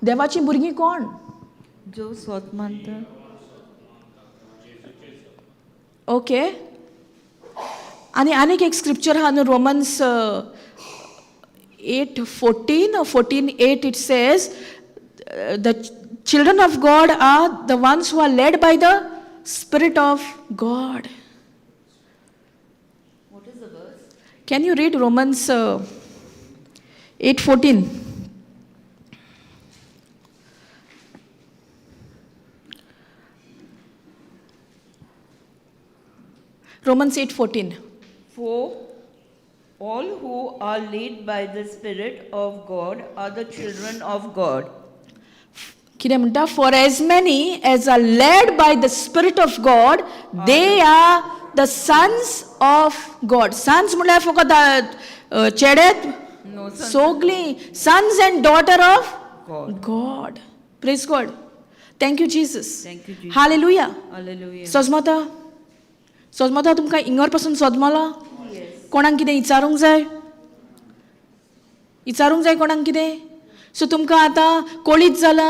A: देवाची भुरगीं कोण?
B: जो स्वत मानता.
A: ओके. आनी आनीक एक स्क्रिप्चर आहा न्हू, Romans 8:14 or 14:8 it says, the children of God are the ones who are led by the Spirit of God.
B: What is the verse?
A: Can you read Romans 8:14? Romans 8:14.
B: For all who are led by the Spirit of God are the children of God.
A: कितें म्हणटा? For as many as are led by the Spirit of God, they are the sons of God. Sons म्हणल्यार फकत चेडेत,
B: No, son.
A: सगलीं sons and daughter of
B: God.
A: God. Praise God. Thank you Jesus.
B: Thank you, Jesus.
A: Hallelujah.
B: Hallelujah.
A: सोजमता, सोजमता तुमकां Inger पासून सोजमला?
B: Yes.
A: कोणाक कितें विचारूंक जाय? विचारूंक जाय कोणाक कितें? सो तुमकां आतां कोळीच जाला.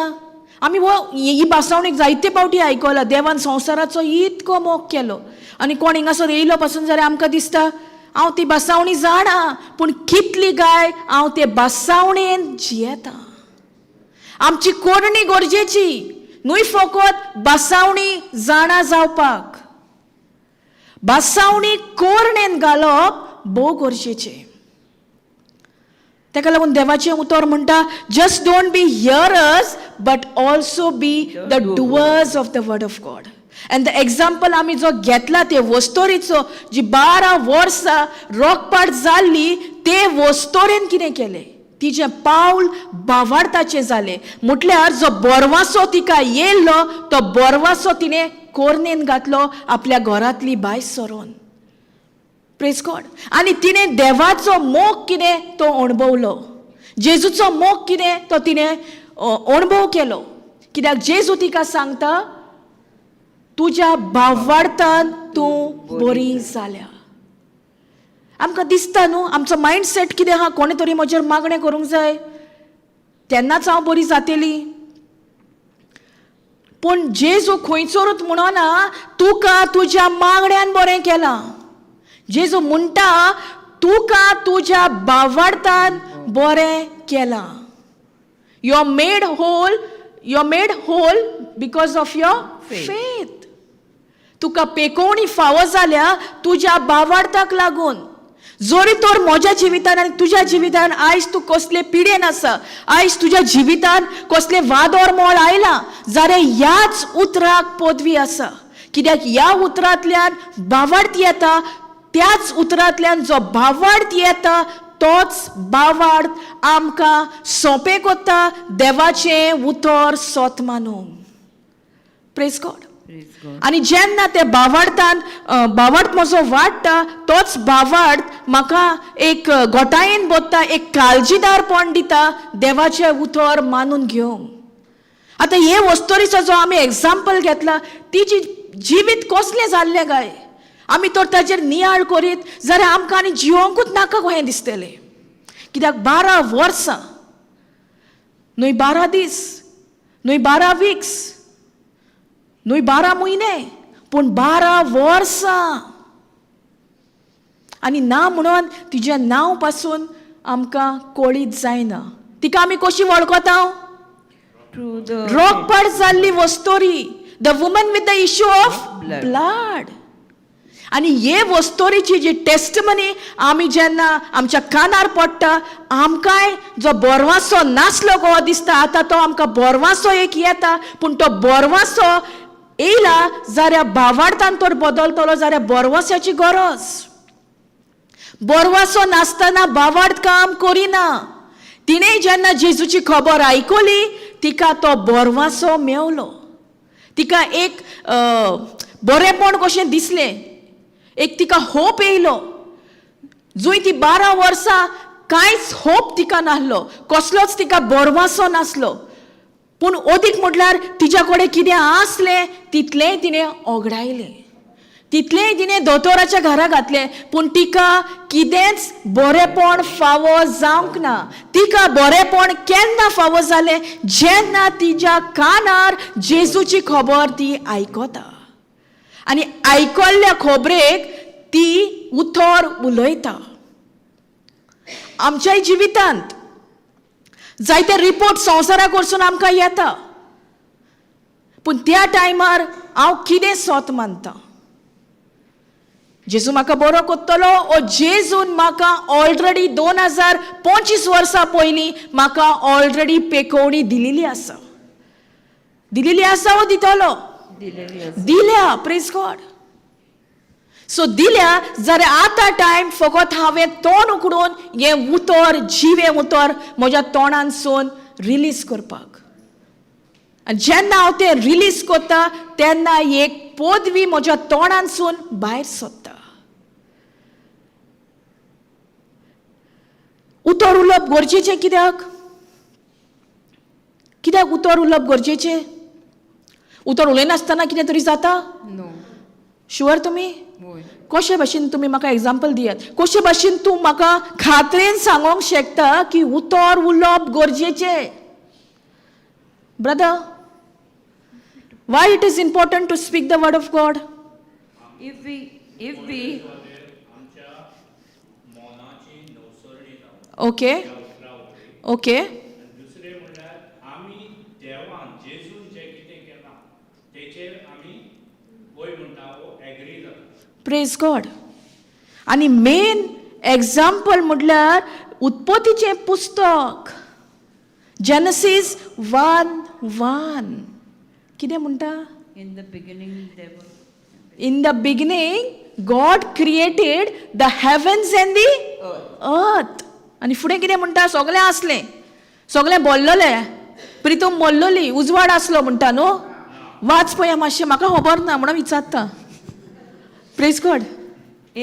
A: आमी वो ही भासावणीक जायते फावटी आयकला, देवान संवसाराचो इतको मोग केलो, आनी कोण हिंगासर येयलो पासून जाल्यार आमकां दिसता हांव ती भासावणी जाणा, पूण कितली गाय हांव ते भासावणेन जियेता. आमची कोडणी गरजेची न्हय, फकत भासावणी जाणा जावपाक. भासावणी कोरणेन घालप भोव गरजेचें. ताका लागून देवाचें उतर म्हणटा, just don't be hearers but also be the doors of the word of God. End the example आमी जो घेतला ते वस्तोरीचो, जी 12 वर्सां रोकपाट जाल्ली, ते वस्तोरेन कितें केलें? तिचें पावल बावार्थाचें जालें. म्हटल्यार जो बोरवासो तिका येयल्लो, तो बोरवासो तिणें कोरनेन घातलो आपल्या घरांतली बाय सरोन. Praise God. आनी तिणें देवाचो मोग कितें तो अणभवलो, जेजूचो मोग कितें तो तिणें अणभव केलो. कित्याक जेजू तिका सांगता, तुज्या भावार्थान तूं बरी जाल्या. आमकां दिसता न्हू, आमचो मायंडसेट कितें आहा, कोणे तरी म्हजेर मागणें करूंक जाय तेन्नाच हांव बरी जातेली. पूण जेजू खंयचोरूच म्हणना तुका तुज्या मागण्यान बरें केलां. जेजू म्हणटा तुका तुज्या भावार्थान बरें केलां. You are made whole because of your faith. तुका पेकोवणी फावो जाल्या तुज्या भावार्थाक लागून. जोरी तर म्हज्या जिवितान आनी तुज्या जिवितान आयज तूं कसले पिडेन आसा, आयज तुज्या जिवितान कसले वादोर मोळ आयला, जाल्यार ह्याच उतराक पदवी आसा. कित्याक ह्या उतरांतल्यान भावार्थ येता, त्याच उतरांतल्यान जो भावार्थ येता तोच भावार्थ आमकां सोंपें कोत्ता देवाचें उतर सोत मानूंक. Praise God.
B: Praise God.
A: आनी जेन्ना ते भावार्थ म्हजो वाडटा, तोच भावार्थ म्हाका एक गोठायेन बोत्ता, एक काळजीदारपण दिता देवाचें उतर मानून घेवंक. आतां हे वस्तोरीचो जो आमी एग्जाम्पल घेतला, तिची जिवीत कसलें जाल्लें गाय. आमी तर ताचेर नियाळ करीत जाल्यार आमकां आनी जिवोंकूच नाका कहें दिसतलें. कित्याक 12 वर्सां न्हय 12 दीस, न्हय 12 वीक्स, न्हय 12 म्हयने, पूण 12 वर्सां. आनी ना म्हणून तिजें नांव पासून आमकां कळीत जायना. तिका आमी कशी वळखता?
B: Through the
A: रोकपाट जाल्ली वस्तोरी, the woman with the issue of
B: Blood.
A: Blood. आनी हे वस्तोरीची जी टेस्टमनी आमी जेन्ना आमच्या कानार पडटा आमकांय जो बोरवासो नासलो कहो दिसता आतां तो आमकां बोरवासो एक येता पूण तो बोरवासो येयला जाल्यार भावार्थान तर बदलतलो जाल्यार बोरवासाची गरज बोरवासो नासतना भावार्थ काम करिना तिणें जेन्ना जेजूची खबर आयकली तिका तो बोरवासो मेवलो तिका एक बरेपण कशें दिसलें एक तिका होप येयलो जूय ती 12 वर्सां कांयच होप तिका नासलो कसलोच तिका बोरवासो नासलो पूण ओदीक म्हटल्यार तिच्या कडेन कितें आसलें तितलेंय तिणें ओगडायलें तितलेंय तिणें दोतोराच्या घरा घातलें पूण तिका कितेंच बरेपण फावो जावंक ना तिका बरेपण केन्ना फावो जालें जेन्ना तिच्या कानार जेजूची खबर ती आयकता आनी आयकल्ल्या खबरेक ती उतर उलयता आमच्याय जिवितांत जायते रिपोर्ट संवसारा कडसून आमकां येता पूण त्या टायमार हांव कितें सोत मानतां जेजू म्हाका बरो कोत्तलो ओ जेजून म्हाका ऑलरेडी 2025 वर्सां पयलीं म्हाका ऑलरेडी पेकोवणी दिलेली आसा ओ दितलो दिल्या प्रेज गॉड सो दिल्या जाल्यार आतां टायम फकत हांवें तोंड उकडून हें उतर जिवें उतर म्हज्या तोंडानसून रिलीज करपाक आनी जेन्ना हांव तें रिलीज करता तेन्ना एक पदवी म्हज्या तोंडानसून भायर सरता उतर उलोवप गरजेचें कित्याक उतर उलोवप गरजेचें उतर उलयनासतना कितें तरी जाता
B: नो
A: शुअर तुमी
B: होय
A: कशे भाशेन तुमी म्हाका एग्जांपल दियात कशे भाशेन तूं म्हाका खात्रेन सांगोंक शकता की उतर उलोवप गरजेचें brother why it is important to speak the word of God
B: if we
A: okay
C: दुसरे म्हणल्यार आमी देवान जेजून जे कितें केलां तेचेर आमी वय म्हणटा एग्री जाता
A: प्रेज गॉड आनी मेन एग्जाम्पल म्हटल्यार उत्पत्तीचें पुस्तक जेनेसीस 1:1 कितें म्हणटा
B: in the beginning there was
A: In the beginning, God created the heavens and the earth. आणि फुडें कितें म्हणटा सगळें आसलें सगळें बोल्लोलें प्रितूम बोल्लोली उजवाड आसलो म्हणटा न्हू वाच पळया मातशें म्हाका खबर ना म्हणून विचारता praise God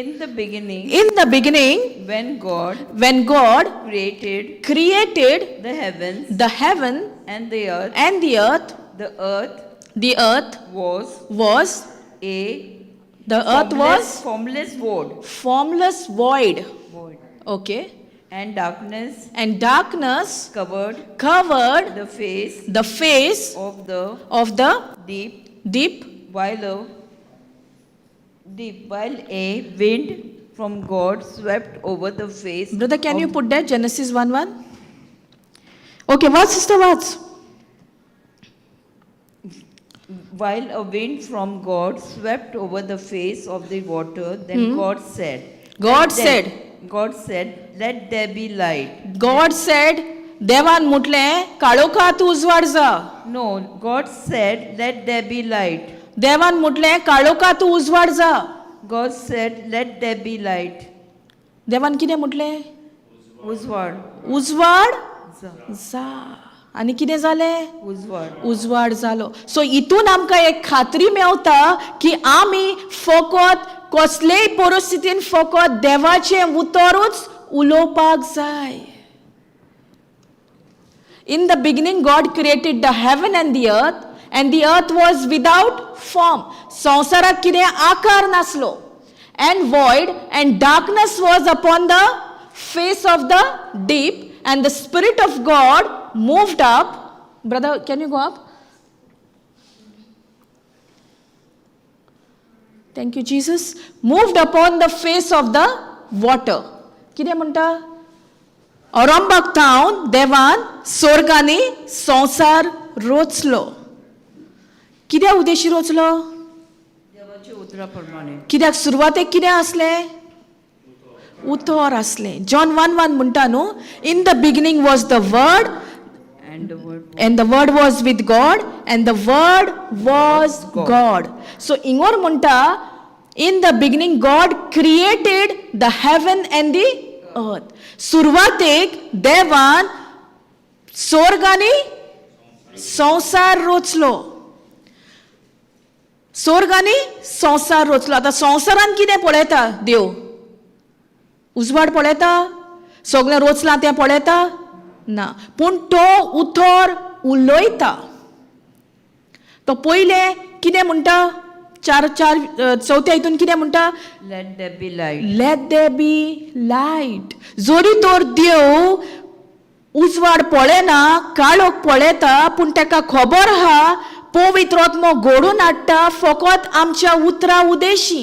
B: in the beginning
A: In the beginning,
B: when God
A: created
B: the heavens
A: the heaven
B: and the earth
A: the earth
B: was a
A: the earth was
B: formless void
A: okay
B: and
A: darkness
B: covered
A: the face of the deep
B: while a wind from God swept over the face
A: brother can
B: of
A: you put that Genesis 1:1 okay what sister what
B: while a wind from God swept over the face of the water then God said let there be light
A: God said देवान म्हटलें काळोखात उजवाड जा
B: no God said let there be light
A: देवान म्हटलें काळोखात उजवाड जा
B: God said let there be light
A: देवान कितें म्हटलें उजवाड जा आनी कितें जालें उजवाड जालो सो हितून आमकां एक खात्री मेवता की आमी फकत कसलेय परिस्थितीन फकत देवाचें उतरूच उलोवपाक जाय In the beginning God created the heaven and the earth was without form संवसाराक कितें आकार नासलो and void and darkness was upon the face of the deep and the spirit of God moved up brother can you go up thank you Jesus moved upon the face of the water कितें म्हणटा अरंबाक थावन देवान स्वर्गांनी संसार रचलो कित्या उद्देशी रचलो
B: उतराप्रमाणे.
A: कित्याक सुरवातेक कितें आसलें? उतर आसलें. जॉन 1:1 म्हणटा न्हू, in the beginning was the word
B: And the word
A: and the word was with God and the word was God. So ingor म्हणटा, in the beginning God created the heaven and the earth. सुरवातेक देवान स्वर्ग आनी संसार रचलो. स्वर्ग आनी संसार रचलो. आतां संवसारान कितें पळयता देव? उजवाड पळयता? सगळें रचलां तें पळयता? ना. पूण तो उतर उलयता. तो पयलें कितें म्हणटा? चवथ्या हितून कितें म्हणटा?
B: let there be light.
A: Let there be light. जोरी तर देव उजवाड पळयना, काळोख पळयता, पूण ताका खबर आहा पवित्र आत्मो घडोवन हाडटा फकत आमच्या उतरा उदेशी.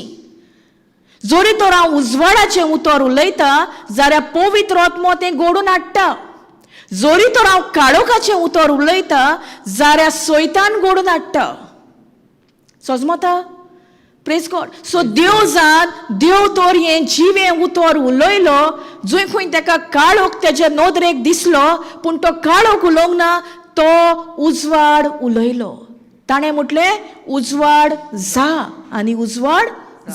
A: जोरी तर हांव उजवाडाचें उतर उलयता जाल्यार पवित्र आत्मो तें घडोवन हाडटा. जोरी तर हांव काळोखाचें उतर उलयता जाल्यार सैतान घडोवन हाडटा. समजता? Praise God. सो देव तर हें जिवें उतर उलयलो, जंय खंय ताका काळोख तेजे नोदरेक दिसलो, पूण तो काळोख उलोवंक ना, तो उजवाड उलयलो. ताणें म्हटलें उजवाड जा आनी उजवाड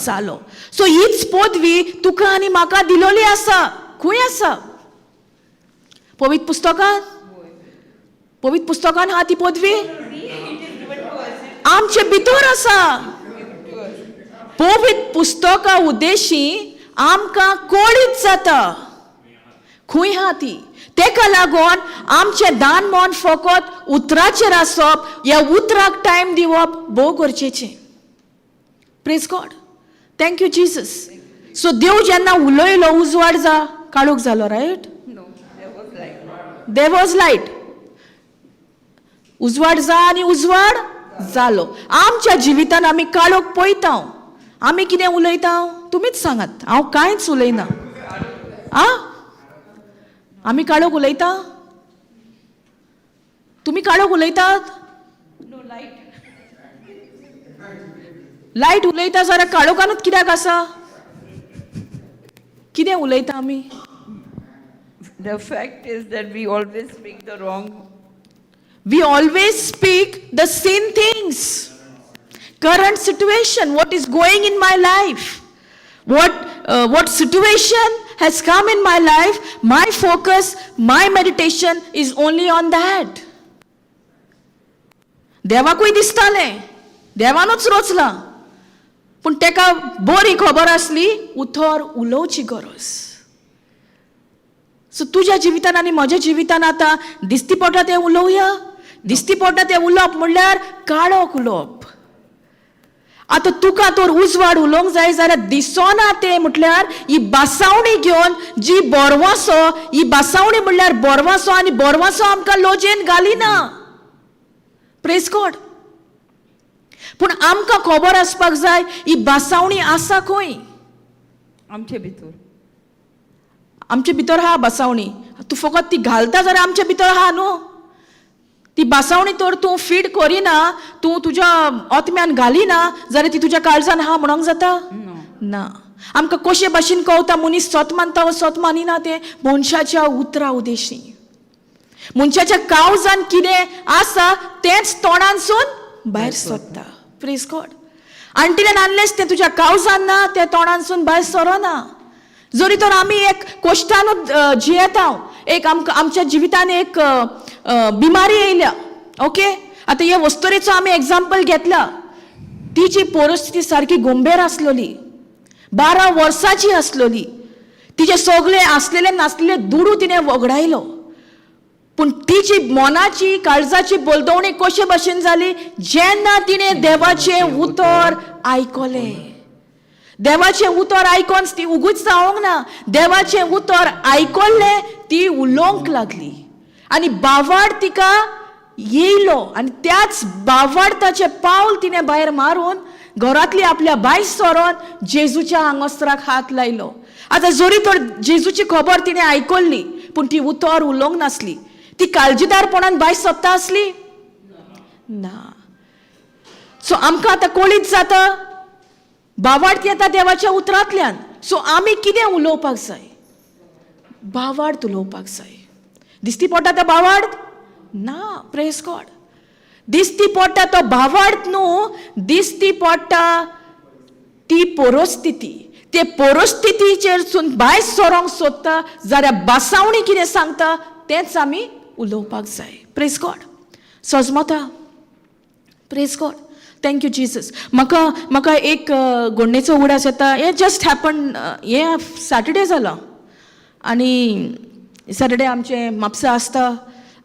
A: जालो. सो हीच पदवी तुका आनी म्हाका दिलोली आसा. खंय आसा? पवित्र पुस्तकान हा ती पदवी आमचे भितर आसा. पवित्र पुस्तका उद्देशी आमकां कळीत जाता खंय हा ती. तेका लागून आमचें दान मन फकत उतराचेर आसप, ह्या उतराक टायम दिवप भोव गरजेचें. Praise God. Thank you Jesus. So देव जेन्ना उलयलो उजवाड जा, काळोख जालो. रायट? There was light. उजवाड जा आनी उजवाड जालो. आमच्या जिवितान आमी काळोख पळयता. आमी कितें उलयता? तुमीच सांगात. हांव कांयच उलयना. आमी काळोख उलयता? तुमी काळोख उलयतात? लायट उलयता जाल्यार काळोखानूच कित्याक आसा? कितें उलयता आमी?
B: The fact is that we always speak the wrong.
A: We always speak the same things. Current situation, what is going in my life, what situation has come in my life, my focus, my meditation is only on that. देवाकूय दिसतालें, देवानूच रचला, पूण तेका बरी खबर आसली उतर उलोवची गरज. So तुज्या जिवितान आनी म्हज्या जिवितान आतां दिसती पडटा तें उलोवया. दिसती पडटा तें उलोवप म्हणल्यार काळोख उलोवप. आतां तुका तर उजवाड उलोवंक जाय जाल्यार दिसना तें म्हटल्यार ही बासावणी घेवन जी बोरवासो, ही बासावणी म्हणल्यार बोरवासो, आनी बोरवासो आमकां लोजयेन घालिना. Praise God. पूण आमकां खबर आसपाक जाय ही बासावणी आसा खंय?
B: आमचे भितर.
A: आमचे भितर हा बासावणी. तूं फकत ती घालता जाल्यार आमचे भितर हा न्हू. ती बासावणी तर तूं फीड करिना, तूं तुज्या आत्म्यान घालिना जाल्यार ती तुज्या काळजान हा म्हणूंक जाता? ना. आमकां कशे भाशेन कळटा मनीस सत मानता वा सत मानिना तें? मनशाच्या उतरा उदेशी. मनशाच्या काळजान कितें आसा तेंच तोंडांसून भायर सरता. Praise God. अनटिल अनलेस तें तुज्या काळजान ना, तें तोंडांसून भायर सरना. जरी तर आमी एक कोश्टानूच जियेता, एक आमच्या जिवितान एक बिमारी येयल्या. ओके, आतां हे वस्तुरेचो आमी एग्जाम्पल घेतला. तिची परिस्थिती सारकी गंभीर आसलेली, 12 वर्साची आसलेली. तिचे सगळे आसलेले नासलेले दुडू तिणें वगडायलो. पूण तिची मनाची काळजाची बोलदवणी कशे भाशेन जाली? जेन्ना तिणें देवाचें उतर आयकलें. देवाचें उतर आयकोन ती उगूच जावंक ना. देवाचें उतर आयकल्लें, ती उलोवंक लागली आनी बावाड तिका येयलो. आनी त्याच बावाडताचें पावल तिणें भायर मारून घरांतली आपल्या बायस सरोन जेजूच्या आंगोसराक हात लायलो. आतां जरी तर जेजूची खबर तिणें आयकल्ली, पूण ती उतर उलोवंक नासली. ती काळजीदारपणान भायर सरता आसली ना. सो आमकां आतां कळीत जाता भावार्थ येता देवाच्या उतरांतल्यान. सो आमी कितें उलोवपाक जाय? भावार्थ उलोवपाक जाय. दिसती पडटा तो भावार्थ? ना. Praise God. दिसती पडटा तो भावार्थ न्हू, दिसती पडटा ती परिस्थिती. ते परिस्थितीचेरसून भायर सरोंक सोदता जाल्यार बासावणी कितें सांगता तेंच आमी उलोवपाक जाय. Praise God. सजमता. Praise God. Thank you Jesus. म्हाका एक घडणेचो उगडास येता. हे जस्ट हॅपन, हे सॅटर्डे जाला आनी सॅटर्डे आमचें म्हापसा आसता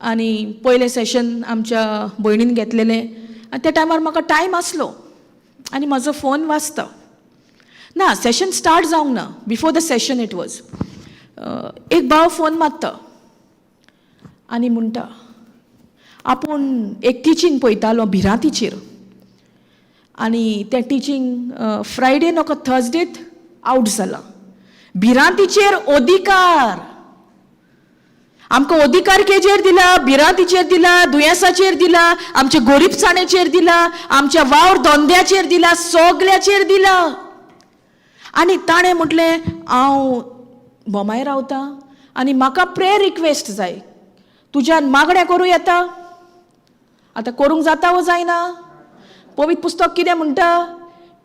A: आनी पयलें सेशन आमच्या भयणीन घेतलेलें आनी त्या टायमार म्हाका टायम आसलो आनी म्हाजो फोन वाजता. ना, सेशन स्टार्ट जावंक ना. Before the session it was. एक भाव फोन मारता आनी म्हणटा आपूण एक टिचींग पळयतालो भिरांतीचेर आनी तें टिचींग फ्रायडे नाका थर्सडेत आवट जालां. भिरांतीचेर अधिकार. आमकां अधिकार केजेर दिला, भिरांतीचेर दिला, दुयेंसाचेर दिला, आमच्या गरीबसाणेचेर दिला, आमच्या वावर धंद्याचेर दिला, सगल्याचेर दिला. आनी ताणें म्हटलें हांव बोमाय रावतां आनी म्हाका प्रेयर रिक्वेस्ट जाय. तुज्यान मागणें करूं येता? आतां करूंक जाता वा जायना? पवित्र पुस्तक कितें म्हणटा?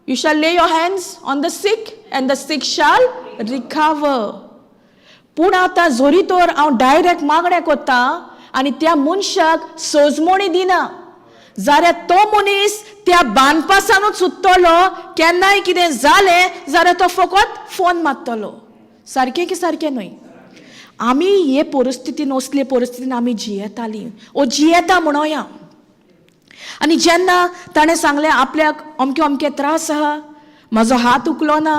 A: यू शॅल ले your hands on the sick and the sick shall recover. पूण आतां जोरी तर हांव डायरेक्ट मागणें कोत्ता आनी त्या मनशाक सोजमोणी दिना जाल्यार तो मनीस त्या बांदपासानूच सुत्तलो. केन्नाय कितें जालें जाल्यार तो फकत फोन मारतलो. सारकें की सारकें न्हय? आमी हे परिस्थितीन, असले परिस्थितीन आमी जियेतालीं ओ जियेता म्हणोया. आनी जेन्ना ताणें सांगलें आपल्याक अमके अमके त्रास आहा, म्हाजो हात उखलो ना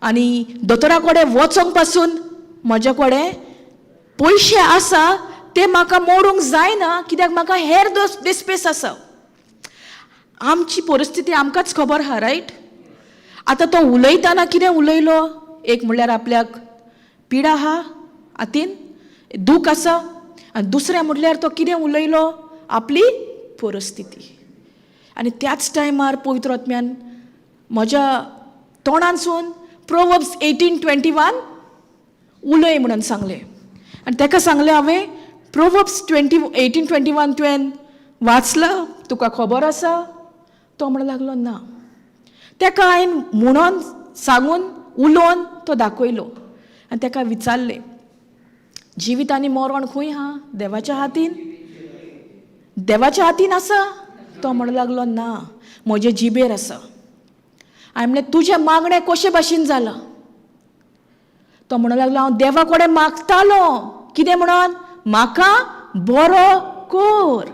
A: आनी दोतोरा कडेन वचोंक पासून म्हजे कडेन पयशे आसा ते म्हाका मोडूंक जायना कित्याक म्हाका हेर दिसपेस आसा. आमची परिस्थिती आमकांच खबर आहा, रायट? आतां तो उलयतना कितें उलयलो? एक म्हणल्यार आपल्याक पिडा आहा हातीन, दूख आसा. आनी दुसरें म्हणल्यार तो कितें उलयलो? आपली परिस्थिती. आनी त्याच टायमार पवित्र आत्म्यान म्हज्या तोंडानसून प्रोवर्ब्स 18:21 उलय म्हणून सांगलें. आनी ताका सांगलें हांवें प्रोवर्ब्स 18:21 तुवें वाचलां? तुका खबर आसा? तो म्हणूंक लागलो ना. ताका हांवें म्हणून सांगून उलोवन तो दाखयलो आनी ताका विचारलें जिवीत आनी मरण खंय आहा? देवाच्या हातीन. देवाच्या हातीन आसा? तो म्हणूंक लागलो ना, म्हजे जिबेर आसा. हांवें म्हणलें तुजें मागणें कशे भाशेन जालां? तो म्हणूंक लागलो हांव देवा कडेन मागतालो कितें म्हणून? म्हाका बरो कर.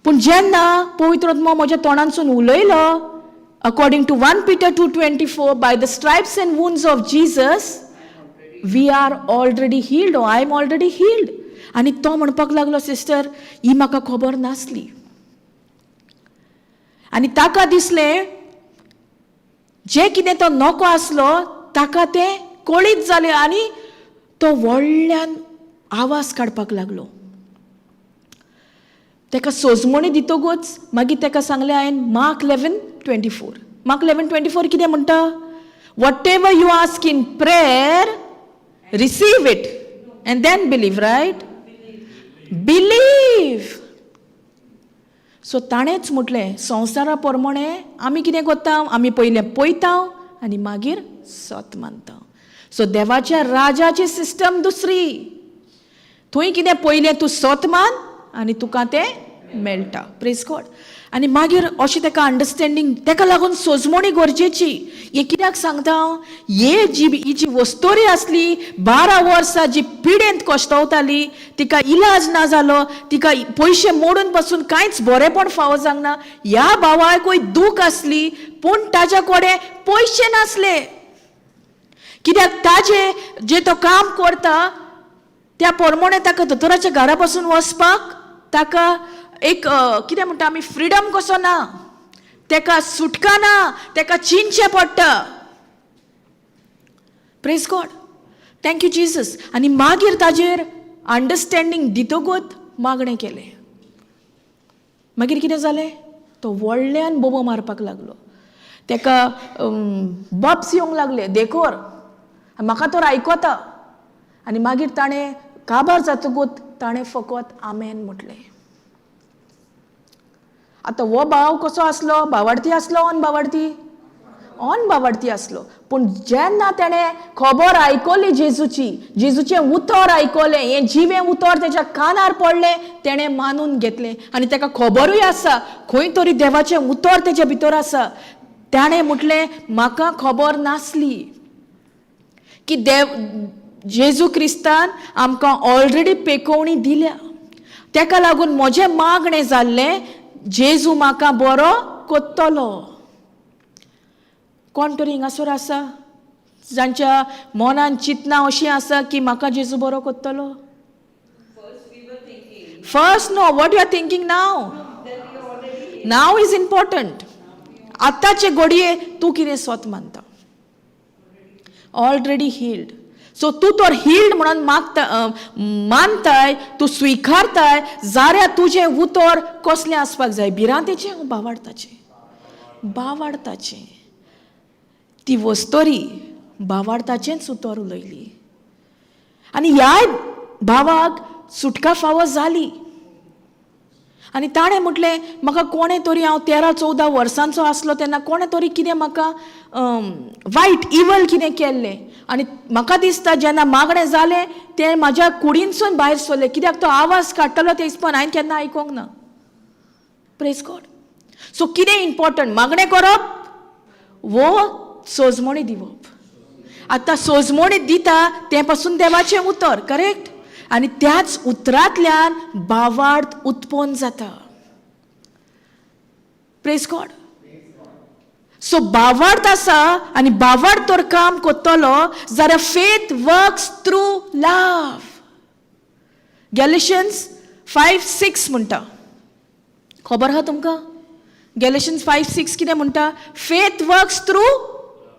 A: पूण जेन्ना पवित्र आत्मो म्हज्या तोंडानसून उलयलो, according to 1 Peter 2:24, by the stripes and wounds of Jesus we are already healed. I am already healed. आनी तो म्हणपाक लागलो सिस्टर ही म्हाका खबर नासली. आनी ताका दिसलें जे कितें तो नको आसलो ताका तें कळीत जालें आनी तो व्हडल्यान आवाज काडपाक लागलो. ताका सोजमणी दितकूच मागीर ताका सांगलें हांवें मार्क 11:24. मार्क 11:24 कितें म्हणटा? Whatever you ask in prayer receive it and then believe, right? Believe. So ताणेंच म्हटलें संवसारा प्रमाणे आमी कितें करता? आमी पयलें पळयता आनी मागीर सत मानता. सो देवाच्या राजाची सिस्टम दुसरी. थंय कितें पयलें तूं सत मान आनी तुका तें मेळटा. Praise God. आनी मागीर अशें ताका अंडरस्टँडींग, ताका लागून सोजमणी गरजेची. हे कित्याक सांगता हांव? ही जी वस्तोरी आसली 12 वर्सां जी पिडेंत कश्टवताली, तिका इलाज ना जालो, तिका पयशे मोडून पासून कांयच बरेपण फावो जावंक ना. ह्या भावाकूय दूख आसली पूण ताज्या कडेन पयशे नासले. कित्याक ताजे जे तो काम करता त्या प्रमाणे ताका दोतोराच्या घरा पासून वचपाक ताका एक कितें म्हणटा आमी फ्रिडम कसो ना. ताका सुटका ना, ताका चिंतचें पडटा. Praise God. Thank you Jesus. आनी मागीर ताजेर अंडरस्टँडींग दितकूच मागणें केलें. मागीर कितें जालें? तो व्हडल्यान बोबो मारपाक लागलो. ताका बब्स येवंक लागले देखोर म्हाका तर आयकोता. आनी मागीर ताणें काबार जातकूच ताणें फकत आमेन म्हटलें. आतां हो भाव कसो आसलो? भावार्थी आसलो अनभावार्थी? अनभावार्थी आसलो. पूण जेन्ना ताणें खबर आयकली जेजूचें उतर आयकलें, हें जिवें उतर तेच्या कानार पडलें, तेणें मानून घेतलें. आनी ताका खबरूय आसा खंय तरी देवाचें उतर तेच्या भितर आसा. ताणें म्हटलें म्हाका खबर नासली की जेजू क्रिस्तान आमकां ऑलरेडी पेकोवणी दिल्या. ताका लागून म्हजें मागणें जाल्लें जेजू म्हाका बरो कोत्तलो. कोण तरी हिंगासर आसा जांच्या मनान चिंतना अशीं आसा की म्हाका जेजू बरो कोत्तलो? First know what you are thinking now is important. आतांचे घडये तूं कितें स्वत मानता? Already heeled. सो तूं तर हील्ड म्हणून मानताय, तूं स्विकारताय जाल्यार तुजें उतर कसलें आसपाक जाय? भिरांतेचें भावार्थाचें? भावार्थाचें. ती वस्तोरी भावार्थाचेंच उतर उलयली. आनी ह्या भावाक सुटका फावो जाली. आनी ताणें म्हटलें म्हाका कोणें तरी, हांव 13-14 वर्सांचो आसलो तेन्ना कोणें तरी कितें म्हाका वायट इवल कितें केल्लें. आनी म्हाका दिसता जेन्ना मागणें जालें तें म्हाज्या कुडीनसून भायर सरलें. कित्याक तो आवाज काडटलो ते हिसपान हांवें केन्ना आयकोंक ना. Praise God. सो कितें इम्पॉर्टंट? मागणें करप वो सोजमणी दिवप. आतां सोजमणी दिता ते पासून देवाचें उतर, करेक्ट? आनी त्याच उतरांतल्यान भावार्थ उत्पन्न जाता. Praise God. सो भावार्थ आसा आनी भावार्थ तर काम कोत्तलो जाल्यार फेथ वर्क्स थ्रू लव. गॅलेशियन्स 5:6 म्हणटा. खबर आहा तुमकां? गॅलेशियन्स 5:6 कितें म्हणटा? फेथ वर्क्स थ्रू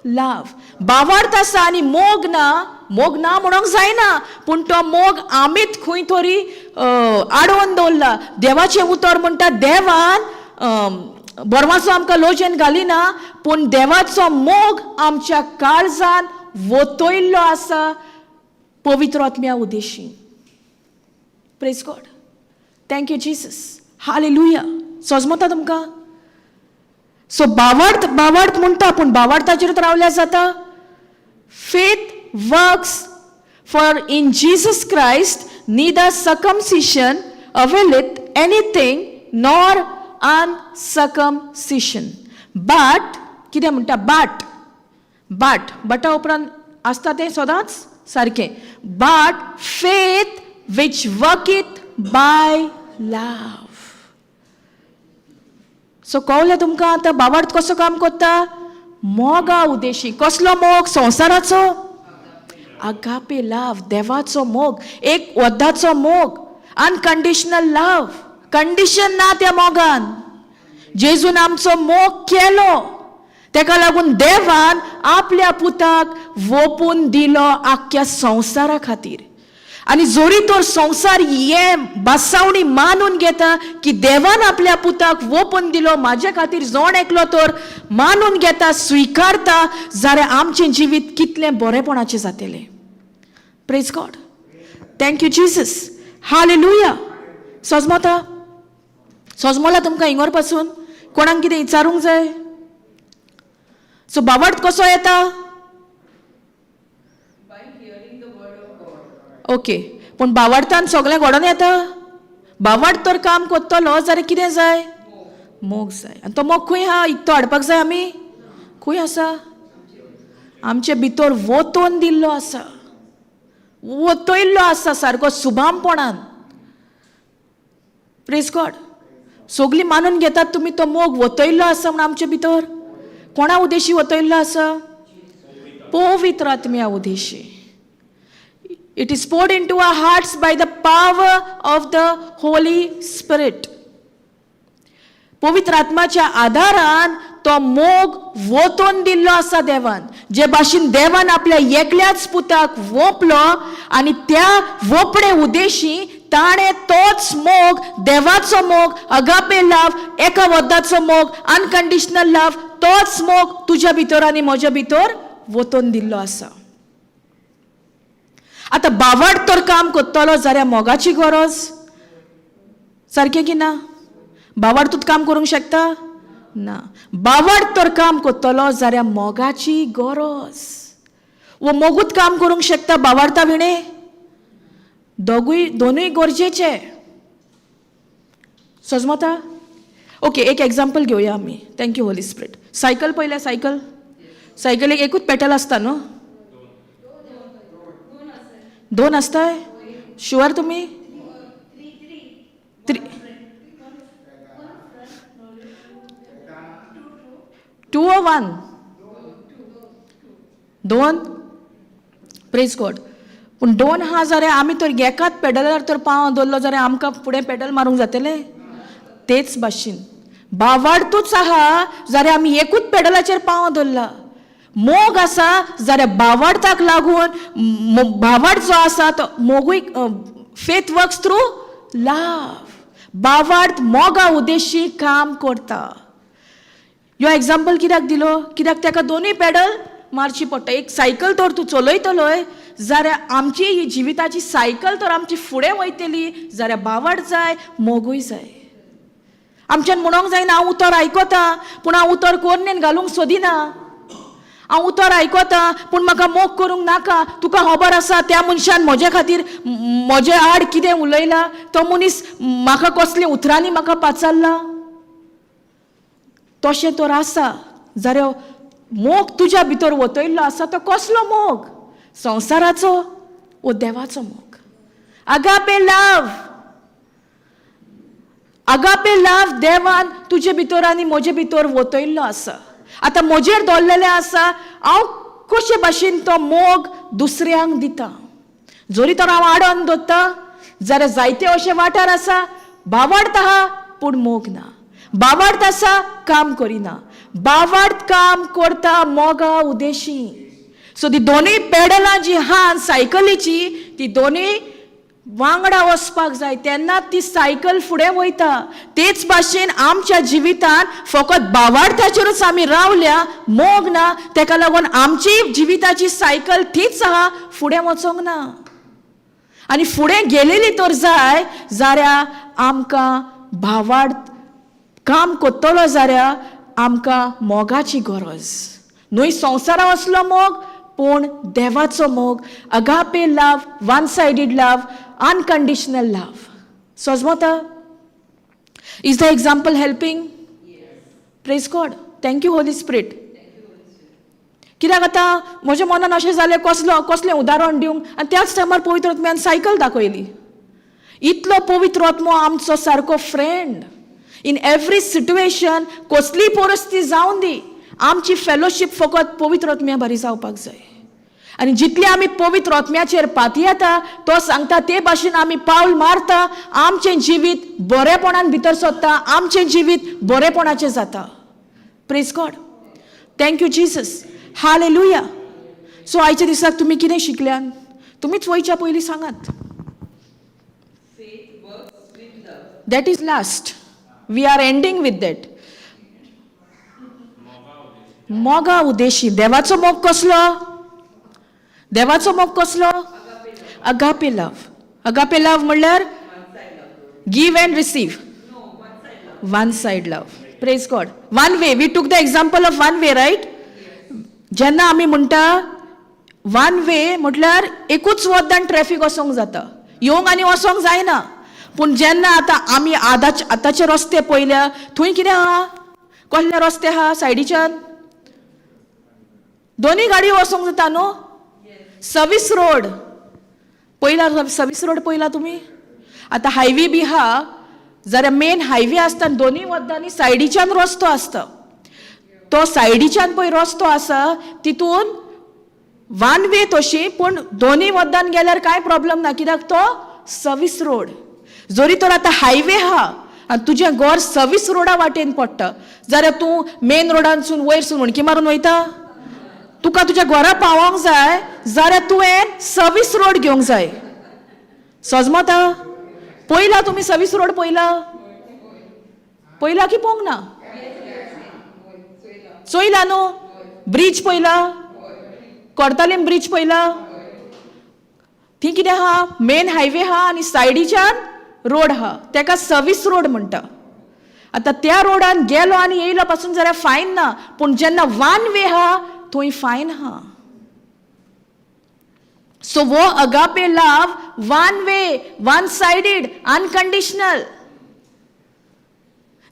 A: लव. भावार्थ आसा आनी मोग ना म्हणूंक जायना, पूण तो मोग आमीच खंय तरी आडोवन दवरला. देवाचें उतर म्हणटा देवान बरवासो आमकां लोचयेन घालिना, पूण देवाचो मोग आमच्या काळजान वतयल्लो आसा पवित्र आत्म्या उदेशी. Praise God. Thank you Jesus. Hallelujah. सोजमता तुमकां? सो भावार्थ म्हणटा, पूण भावार्थाचेर रावल्यार जाता? Faith works for in Jesus Christ neither circumcision availeth anything nor uncircumcision but कितें म्हणटा? बटा उपरांत आसता तें सदांच सारकें. but faith which worketh by love. So कळ्ळें तुमकां आतां भावार्थ कसो काम करता? मोगा उदेशी. कसलो मोग? संवसाराचो? आगापे लव. देवाचो मोग, एक वद्दाचो मोग, अनकंडिशनल लव. कंडिशन ना त्या मोगान. जेजून आमचो मोग केलो, तेका लागून देवान आपल्या पुताक वोपून दिलो आख्या संवसारा खातीर. आनी जोरी तर संवसार हे बासावणी मानून घेता की देवान आपल्या पुताक वोपून दिलो म्हाज्या खातीर, जोण एकलो तर मानून घेता, स्विकारता, जाल्यार आमचें जिवीत कितलें बरेपणाचें जातलें. Praise God. Thank you Jesus. Hallelujah. सोजमोला तुमकां हिंगोर पासून? कोणाक कितें विचारूंक जाय? सो भावार्थ कसो येता? ओके. पूण भावार्थान सगळें घडोवन येता? भावार्थ तर काम कोत्तलो जाल्यार कितें जाय? मोग जाय. आनी तो मोग खंय आहा? इकतो हाडपाक जाय आमी? खंय आसा? आमचे भितर वतोवन दिल्लो आसा, वतयल्लो आसा सारको सुभामपणान. Praise God. सगळीं मानून घेतात तुमी तो मोग वतयल्लो आसा म्हणून आमचे भितर. कोणा उदेशी वतयल्लो आसा? पवित्र आत्म्या Udeshi. It is poured into our hearts by the power of the Holy Spirit. पवित्र आत्म्याच्या आधारान तो मोग वोतोन दिल्लो आसा देवान. जे भाशेन देवान आपल्या एकल्याच पुताक वोपलो आनी त्या वोपणे उदेशी ताणे तोच मोग, देवाचो मोग, अगापे लाव, एका वद्दाचो मोग, अनकंडिशनल लाव, तोच मोग तुझ्या भितर आनी म्हज्या भितर वतून दिल्लो आसा. आता बावड तर काम करतलो जाल्यार मोगाची गरज, सारकें की ना? बावडतूच काम करूंक शकता ना. बावड तर काम करतलो जाल्यार मोगाची गरज. वो मोगूत काम करूंक शकता बावडता विणे? दोनूय गरजेचे. समजता? ओके, एक एग्जाम्पल घेवया आमी. Thank you Holy spirit. सायकल पयल्या, सायकलीक एकूच पेटल आसता न्हू? दोन असताय? शुअर तुम्ही? 2 or 1? 2? Praise God. पूण 2 हा जाल्यार आमी तर एकाच पेडलार तर पांव दवरलो जाल्यार आमकां फुडें पेडल मारूंक जातलें? तेच भाशेन बावडतूच आहा जाल्यार आमी एकूच पेडलाचेर पांव दवरला. मोग आसा जाल्यार बावडताक लागून बावड जो आसा तो मोगूय फेथ वर्क्स थ्रू लव. बावड मोगा उद्देशी काम करता. ह्यो एग्जाम्पल कित्याक दिलो? कित्याक ताका दोनूय पेडल मारची पडटा. एक सायकल तर तूं चलयतलोय जाल्यार आमची ही जिविताची सायकल तर आमची फुडें वयतली जाल्यार बावड जाय, मोगूय जाय. आमच्यान म्हणूंक जायना हांव उतर आयकता पूण हांव उतर कोरनेन घालूंक सोदिना. हांव उतर आयकता पूण म्हाका मोग करूंक नाका. तुका खबर आसा त्या मनशान म्हजे खातीर म्हजे आड कितें उलयला, तो मनीस म्हाका कसले उतरांनी म्हाका पाचारला. तशें तर आसा जाल्यार मोग तुज्या भितर वतयल्लो आसा तो कसलो मोग? संवसाराचो वो देवाचो मोग? अगापे लव. अगापे लव देवान तुजे भितर आनी म्हजे भितर वतयल्लो आसा. आतां म्हजेर दवरलेलें आसा, हांव कशे भाशेन तो मोग दुसऱ्यांक दिता. जरी तर हांव आडोन दवरता जाल्यार जायते अशे वाठार आसा बावडत आहा पूण मोग ना. बावडत आसा काम करिना. बावड काम करता मोगा उद्देशी. सो ती दोनूय पेडलां जी आहा सायकलीची ती दोनूय वांगडा वचपाक जाय तेन्ना ती सायकल फुडें वयता. तेच भाशेन आमच्या जिवितान फकत बावडताचेरूच आमी रावल्या, मोग ना, तेका लागून आमची जिविताची सायकल थीच आहा, फुडें वचोंक ना. आनी फुडें गेलेली तर जाय जाल्यार आमकां बावड काम करतलो जाल्यार आमकां मोगाची गरज. न्हय संवसारा असलो मोग पूण देवाचो मोग. अगापे लव, वन सायडीड लव, अनकंडिशनल लव. समजता? Is the example helping? Praise God. Thank you Holy spirit. कित्याक आतां म्हज्या मनान अशें जालें कसलें उदाहरण दिवंक आनी त्याच टायमार पवित्र आत्म्यान सायकल दाखयली. इतलो पवित्र आत्मो आमचो सारको फ्रेंड. इन एवरी सिट्युएशन कसली परिस्थिती जावन दी आमची फेलोशीप फकत पवित्र आत्म्या बारी जावपाक जाय. आनी जितले आमी पवित्र आत्म्याचेर पाती येता तो सांगता ते भाशेन आमी पावल मारता, आमचें जिवीत बरेपणान भितर सरता, आमचें जिवीत बरेपणाचें जाता. Praise God. Thank you Jesus. Hallelujah. So आयच्या दिसाक तुमी कितें शिकल्यान? तुमीच वयच्या पयलीं सांगात. That is last. We are ending with that. मोगा उद्देशी. देवाचो मोग कसलो? देवाचो मोग कसलो? अगापे लव. अगापे लव म्हणल्यार give and receive. One side love. Praise God. One way. We took the example of one way, right? जेन्ना आमी म्हणटा वन वे म्हटल्यार एकूच वद्दान ट्रॅफिक वचोंक जाता, येवंक आनी वचोंक जायना. पूण जेन्ना आतां आमी आतांचे रस्ते पळयल्या थंय कितें आहा? कसले रस्ते आहा सायडीच्यान? दोनूय गाडयो वचोंक जाता न्हू? सर्वीस रोड पयला. सर्वीस रोड पयला तुमी? आतां हायवे बी आहा जाल्यार मेन हायवे आसता दोनूय वद्दांनी सायडीच्यान रस्तो आसता. तो सायडीच्यान पळय रस्तो आसा तितून वन वे तशी, पूण दोनूय वद्दान गेल्यार कांय प्रॉब्लेम ना कित्याक तो सर्वीस रोड. जरी तर आतां हायवे आहा आनी तुजें घर सर्वीस रोडा वाटेन पडटा जाल्यार तूं मेन रोडानसून वयरसून उणकी मारून वयता. तुका तुज्या घरा पावोंक जाय जाल्यार तुवें सर्वीस रोड घेवंक जाय. समजता? पयला तुम्ही सर्विस रोड पयला की पोंग ना चोयला न्हू ब्रिज पयला कोर्तालीम ब्रिज पयला थी कितें आहा मेन हायवे आहा आनी सायडीच्यान रोड आहा तेका सर्विस रोड म्हणटा आतां त्या रोडान गेलो आनी येयलो पासून जाल्यार फायन ना पूण जेन्ना वन वे आहा थंय फायन आहा सो वो अगापे लव वन वे वन सायडीड अनकंडिशनल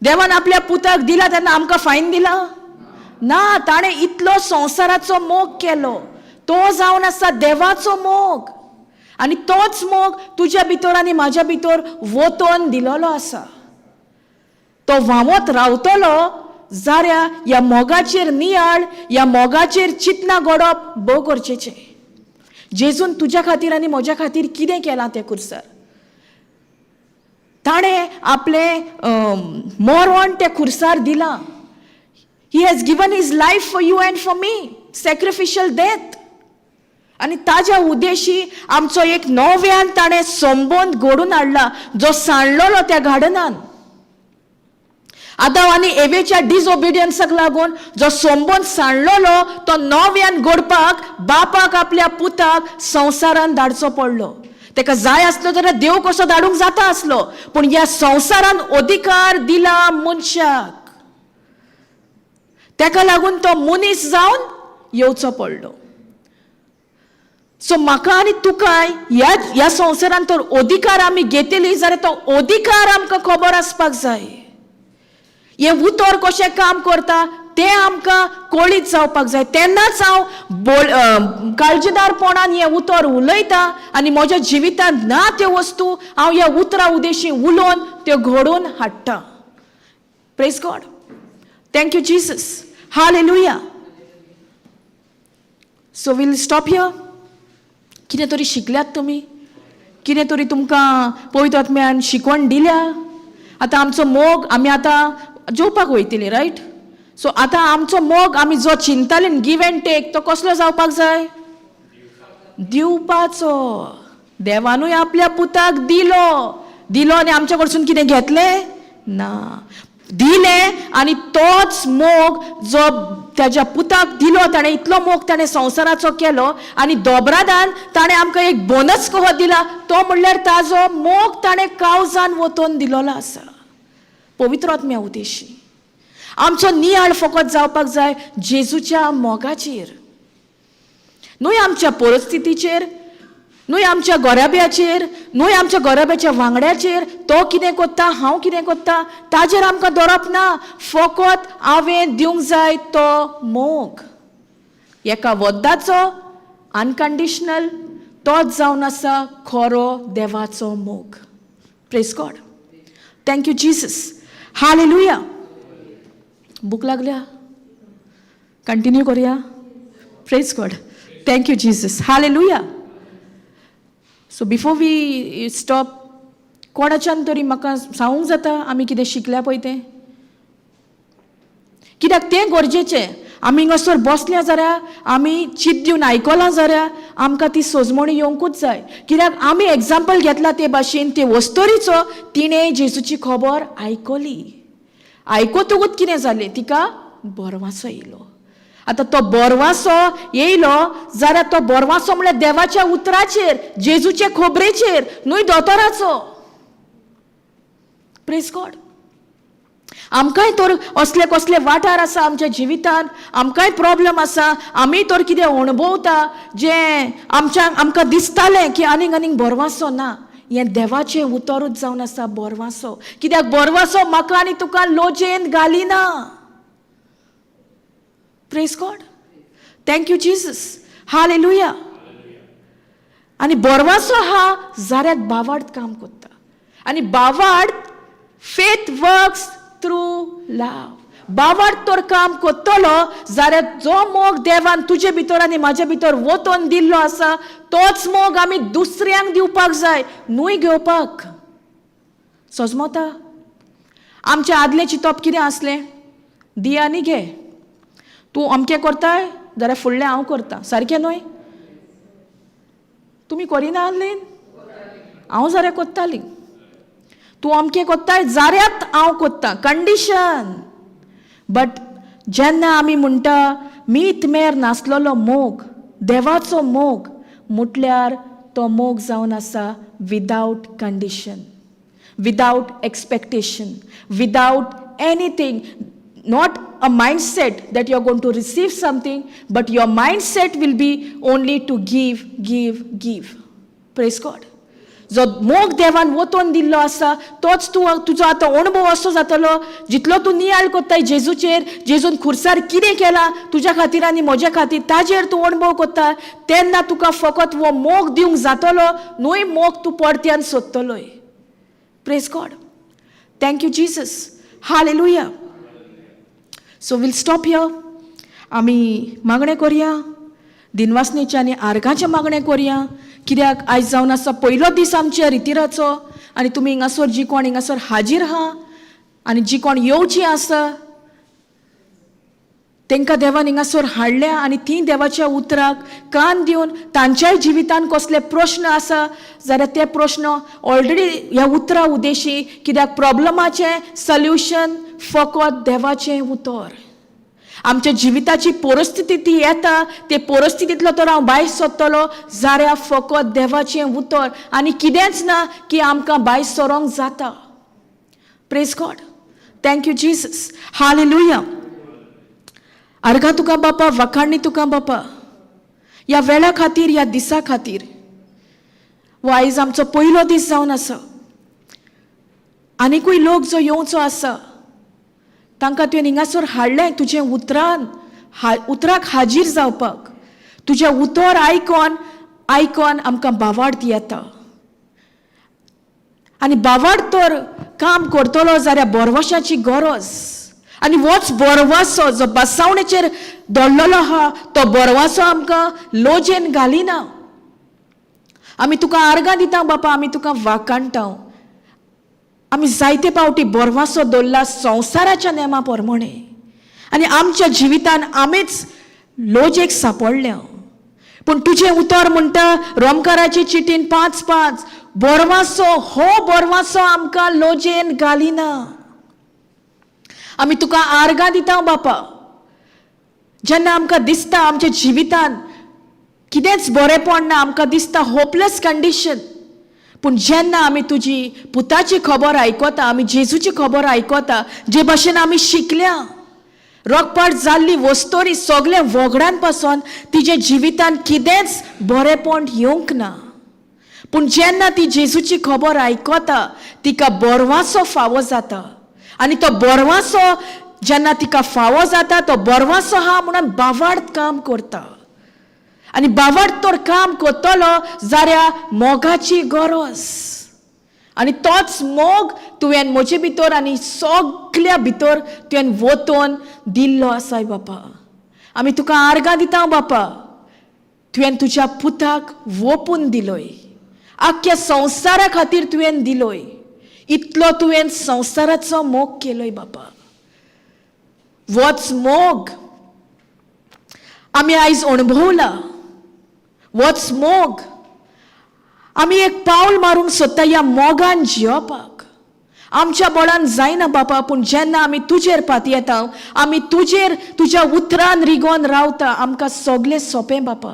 A: देवान आपल्या पुताक दिला तेन्ना आमकां फायन दिला ना ताणें इतलो संवसाराचो मोग केलो तो जावन आसा देवाचो मोग आनी तोच मोग तुज्या भितर आनी म्हाज्या भितर वतोन दिलोलो आसा तो व्हांवत रावतलो जाल्यार ह्या मोगाचेर नियाळ ह्या मोगाचेर चिंतना घडोवप भोव गरजेचें जेजून तुज्या खातीर आनी म्हज्या खातीर कितें केलां तें खुर्सार ताणें आपलें मोरवण त्या खुर्सार दिलां he has given his life for you and for me sacrificial death आनी ताज्या उद्देशी आमचो एक नव्यान ताणें संबंद घडून हाडला जो सांडलोलो त्या गार्डनान आदाम आनी एवेच्या डिसओबिडियन्साक लागून जो संबंद सांडलोलो तो नव्यान घडपाक बापाक आपल्या पुताक संवसारान धाडचो पडलो तेका जाय आसलो जाल्यार देव कसो धाडूंक जाता आसलो पूण ह्या संवसारान अधिकार दिला मनशाक तेका लागून तो मनीस जावन येवचो पडलो सो म्हाका आनी तुकाय ह्या संवसारान तर अधिकार आमी घेतली जाल्यार तो अधिकार आमकां खबर आसपाक जाय हे उतर कशें काम करता तें आमकां कळीत जावपाक जाय तेन्नाच हांव काळजीदारपणान हें उतर उलयतां आनी म्हज्या जिवितांत ना त्यो वस्तू हांव ह्या उतरा उद्देशी उलोवन त्यो घडोवन हाडटां praise God thank you Jesus hallelujah so we'll stop here कितें तरी शिकल्यात तुमी कितें तरी तुमकां पवित्र आत्म्यान शिकवण दिल्या आतां आमचो मोग आमी आतां जेवपाक वयतलीं रायट सो आतां आमचो मोग आमी जो चिंताले गिव एंड टेक तो कसलो जावपाक जाय दिवपाचो देवानूय आपल्या पुताक दिलो आनी आमच्या कडसून कितें घेतलें ना दिलें आनी तोच मोग जो त्याच्या पुताक दिलो ताणें इतलो मोग ताणें संवसाराचो केलो आनी दोबरादान ताणें आमकां एक बोनस कहो दिला तो म्हणल्यार ताजो मोग ताणें कावजान वतोन दिलोलो आसा पवित्र आत्म्या उद्देशी आमचो नियाळ फकत जावपाक जाय जेजूच्या मोगाचेर न्हय आमच्या परिस्थितीचेर न्हय आमच्या गोराब्याचेर न्हय आमच्या गोराब्याच्या वांगड्याचेर तो कितें करता हांव कितें करता ताजेर आमकां धरप ना फकत हांवें दिवंक जाय तो मोग एका वद्दाचो अनकंडिशनल तोच जावन आसा खरो देवाचो मोग praise God thank you Jesus hallelujah भूक लागल्या कंटिन्यू करूया praise God thank you Jesus hallelujah so before we stop कोणाच्यान तरी म्हाका सांगूंक जाता आमी कितें शिकल्या पळय तें कित्याक तें गरजेचें आमी हांगासर बसल्या जाल्यार आमी चित दिवन आयकलां जाल्यार आमकां ती सोजमणी येवंकूच जाय कित्याक आमी एग्जाम्पल घेतला ते भाशेन ते वस्तोरीचो तिणें जेजूची खबर आयकली आयकतकूच कितें जालें तिका बरवासो येयलो आतां तो बरवासो येयलो जाल्यार तो बरवासो म्हळ्यार देवाच्या उतराचेर जेजूचे खबरेचेर न्हय दोतोराचो प्रेज गॉड आमकांय तर असले कसले वाठार आसा आमच्या जिवितांत आमकांय प्रॉब्लेम आसा आमी तर कितें अणभवता जें आमकां दिसतालें की आनीक बरवासो ना हें देवाचें उतरूच जावन आसा बरवासो कित्याक बरवासो म्हाका आनी तुका लोजयेन घालिना praise God thank you Jesus hallelujah आनी बरवासो हा जाऱ्याक बावार्द काम करता आनी बावार्द फेथ वर्क्स थ्रू लव बावार्द तर काम करतलो जाल्यार जो मोग देवान तुजे भितर आनी म्हाजे भितर वतोन दिल्लो आसा तोच मोग आमी दुसऱ्यांक दिवपाक जाय न्हय घेवपाक सोजमोता आमचे आदले चिंतप कितें आसलें दी आनी घे तूं अमकें करताय जाल्यार फुडलें हांव करतां सारकें न्हय तुमी करिना आसलीं हांव जाल्यार करतालीं तूं अमकें कोत्ताय जाल्यार हांव कोत्तां, कंडिशन. बट जेन्ना आमी म्हणटा मीत मेर नासलोलो मोग, देवाचो मोग, म्हटल्यार तो मोग जावन आसा without condition, without expectation, without anything. Not a mindset that you're going to receive something, but your mindset will be only to give, give, give. Praise God. जो मोग देवान वतोन दिल्लो आसा तोच तुजो आतां अणभव असो जातलो जितलो तूं नियाळ कोत्ताय जेजूचेर, जेजून खुर्सार कितें केलां तुज्या खातीर आनी म्हज्या खातीर ताजेर तूं अणभव कोत्ता, तेन्ना तुका फकत वो मोग दिवंक जातलो, न्हय मोग तूं परत्यान सोदतलोय. Praise God. Thank you Jesus. Hallelujah. So we'll stop here. आमी मागणें करया, दिनवासनेचें आनी आर्गाचें मागणें करया. कित्याक आयज जावन आसा पयलो दीस आमच्या रितीराचो, आनी तुमी हिंगासर जी कोण हिंगासर हाजीर आहा आनी जी कोण येवची आसा तांकां देवान हिंगासर हाडल्या, आनी तीं देवाच्या उतराक कान दिवन तांच्याय जिवितान कसले प्रश्न आसा जाल्यार ते प्रश्न ऑलरेडी ह्या उतरा उद्देशी, कित्याक प्रॉब्लमाचें सोल्युशन फकत देवाचें उतर. आमच्या जिविताची परिस्थिती ती येता, ते परिस्थितींतलो तर हांव भायर सरतलो जाल्यार फकत देवाचें उतर, आनी कितेंच ना की आमकां भायर सरोंक जाता. Praise God. Thank you Jesus. Hallelujah. अर्गा तुका बापा, वखाणणी तुका बापा ह्या वेळा खातीर, ह्या दिसा खातीर. वो आयज आमचो पयलो दीस जावन आसा. आनिकूय लोक जो येवचो आसा तांकां तुवें हिंगासर हाडलें तुजें उतराक हाजीर जावपाक. तुजें उतर आयकोन आयकोन आमकां बावार्थ येता. आनी बावार्थ तर काम करतलो जाल्यार बोरवाशाची गरज. आनी होच बोरवासो जो बसावणेचेर दवरलेलो आहा तो बोरवासो आमकां लोजेन घालिना. आमी तुका आर्गां दिता बापा, आमी तुका वाखाणटा. आमी जायते पावटी बोरवासो दवरला संवसाराच्या नेमा प्रमाणे, आनी आमच्या जिवितान आमीच लोजेक सांपडल्या. पूण तुजें उतर म्हणटा रोमकाराची चिटीन 5:5 बोरवासो, हो बोरवासो आमकां लोजेन घालिना. आमी तुका आर्गां दिता बापा. जेन्ना आमकां दिसता आमच्या जिवितान कितेंच बरेंपण ना, आमकां दिसता होपलेस कंडिशन, पूण जेन्ना आमी तुजी पुताची खबर आयकता, आमी जेजूची खबर आयकता, जे भाशेन आमी शिकल्या, रोगपाट जाल्ली वस्तोरी सगळे वगडान पासून तिजे जिवितान कितेंच बरेंपण येवंक ना. पूण जेन्ना ती जेजूची खबर आयकता तिका बोरवासो फावो जाता. आनी तो बोरवासो जेन्ना तिका फावो जाता तो बोरवासो हा म्हणून बावार्थ काम करता. आनी बावार्थ तर काम करतलो जाल्यार मोगाची गरज. आनी तोच मोग तुवें म्हजे भितर आनी सगळ्या भितर तुवें वतोन दिल्लो आसाय बापा. आमी तुका आर्गां दिता बापा. तुवें तुज्या पुताक ओपून दिलोय, आख्या संवसारा खातीर तुवें दिलोय. इतलो तुवें संवसाराचो मोग केलोय बापा. वोच मोग आमी आयज अणभवला. वोच मोग आमी एक पावल मारूंक सोदता ह्या मोगान जियोपाक. आमच्या बळान जायना बापा, पूण जेन्ना आमी तुजेर पाती येता, आमी तुजेर तुज्या उतरान रिगोन रावता, आमकां सगळें सोंपें बापा.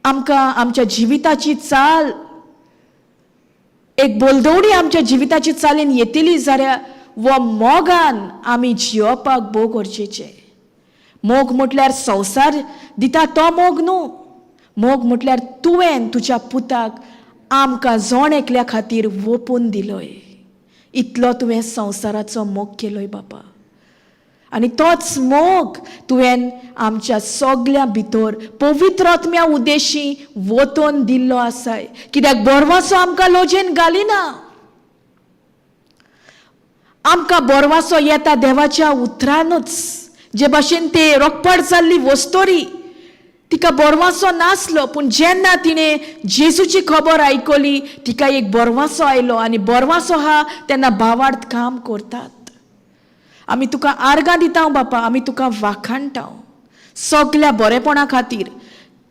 A: आमकां आमच्या जिविताची चाल एक बोलदवडी आमच्या जिविताची चालीन येतली जाल्यार वो मोगान आमी जियोपाक भोव गरजेचें. मोग म्हटल्यार संवसार दिता तो मोग न्हू. मोग म्हटल्यार तुवें तुज्या पुताक आमकां जोण एकल्या खातीर ओपून दिलोय. इतलो तुवें संवसाराचो मोग केलोय बापा. आनी तोच मोग तुवें आमच्या सगळ्या भितर पवित्र आत्म्या उद्देशी वतोन दिल्लो आसाय. कित्याक बोरवासो आमकां लोजेन घालिना. आमकां बोरवासो येता देवाच्या उतरानूच. जे भाशेन ते रोगपाट जाल्ली वस्तोरी तिका बोरवासो नासलो, पूण जेन्ना तिणें जेजूची खबर आयकली तिका एक बोरवासो आयलो. आनी बोरवासो हा तेन्ना भावार्थ काम करतात. आमी तुका आर्गां दिता बापा. आमी तुका वाखाणटा सगळ्या बरेपणा खातीर,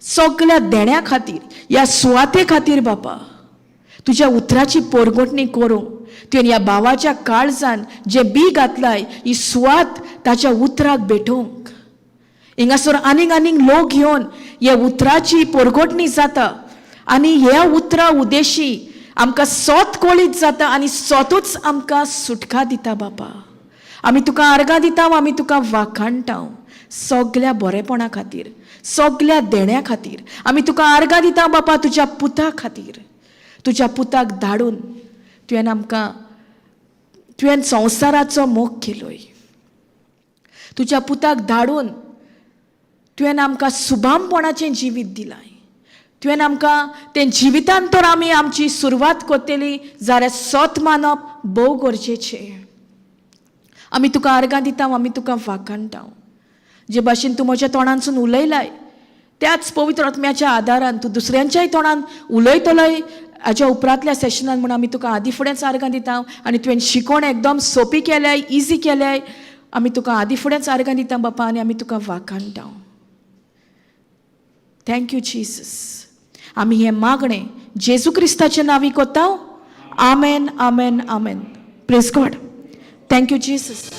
A: सगळ्या देण्या खातीर, ह्या सुवाते खातीर बापा. तुझ्या उतराची पोरगोटणी करूंक तुवें ह्या भावाच्या काळजान जे बी घातलाय ही सुवात ताच्या उतराक भेटोवंक हिंगासर आनीक लोक घेवन हे उतराची पोरगोटणी जाता आनी ह्या उतरा उद्देशी आमकां सोत कोळीत जाता आनी सोतूच आमकां सुटका दिता बापा. आमी तुका आर्गां दिता, आमी तुका वाखाणटा सगळ्या बरेपणा खातीर, सगळ्या देण्या खातीर. आमी तुका आर्गां दिता बापा तुज्या पुता खातीर. तुज्या पुताक धाडून तुवें संवसाराचो मोग केलोय. तुज्या पुताक धाडून तुवें आमकां सुभामपणाचें जिवीत दिलाय. तुवें आमकां तें जिवितान तर आमी आमची सुरवात करतली जाल्यार सोत मानप भोव गरजेचें. आमी तुका आर्गां दिता, आमी तुका वाखाणटा. जे भाशेन तूं म्हज्या तोंडांसून उलयलाय त्याच पवित्र आत्म्याच्या आदारान तूं दुसऱ्यांच्याय तोंडान उलयतलोय हाच्या उपरांतल्या सेशनान म्हूण आमी तुका आदी फुडेंच आर्गां दिता. आनी तुवें शिकोवण एकदम सोंपी केल्याय, इजी केल्याय. आमी तुका आदी फुडेंच आर्गां दिता बापा आनी आमी तुका वाखाणटा. Thank you Jesus. आमी हें मागणें जेजू क्रिस्ताच्या नांवी कोत्ता. आमेन, आमेन, आमेन. Praise God. Thank you Jesus.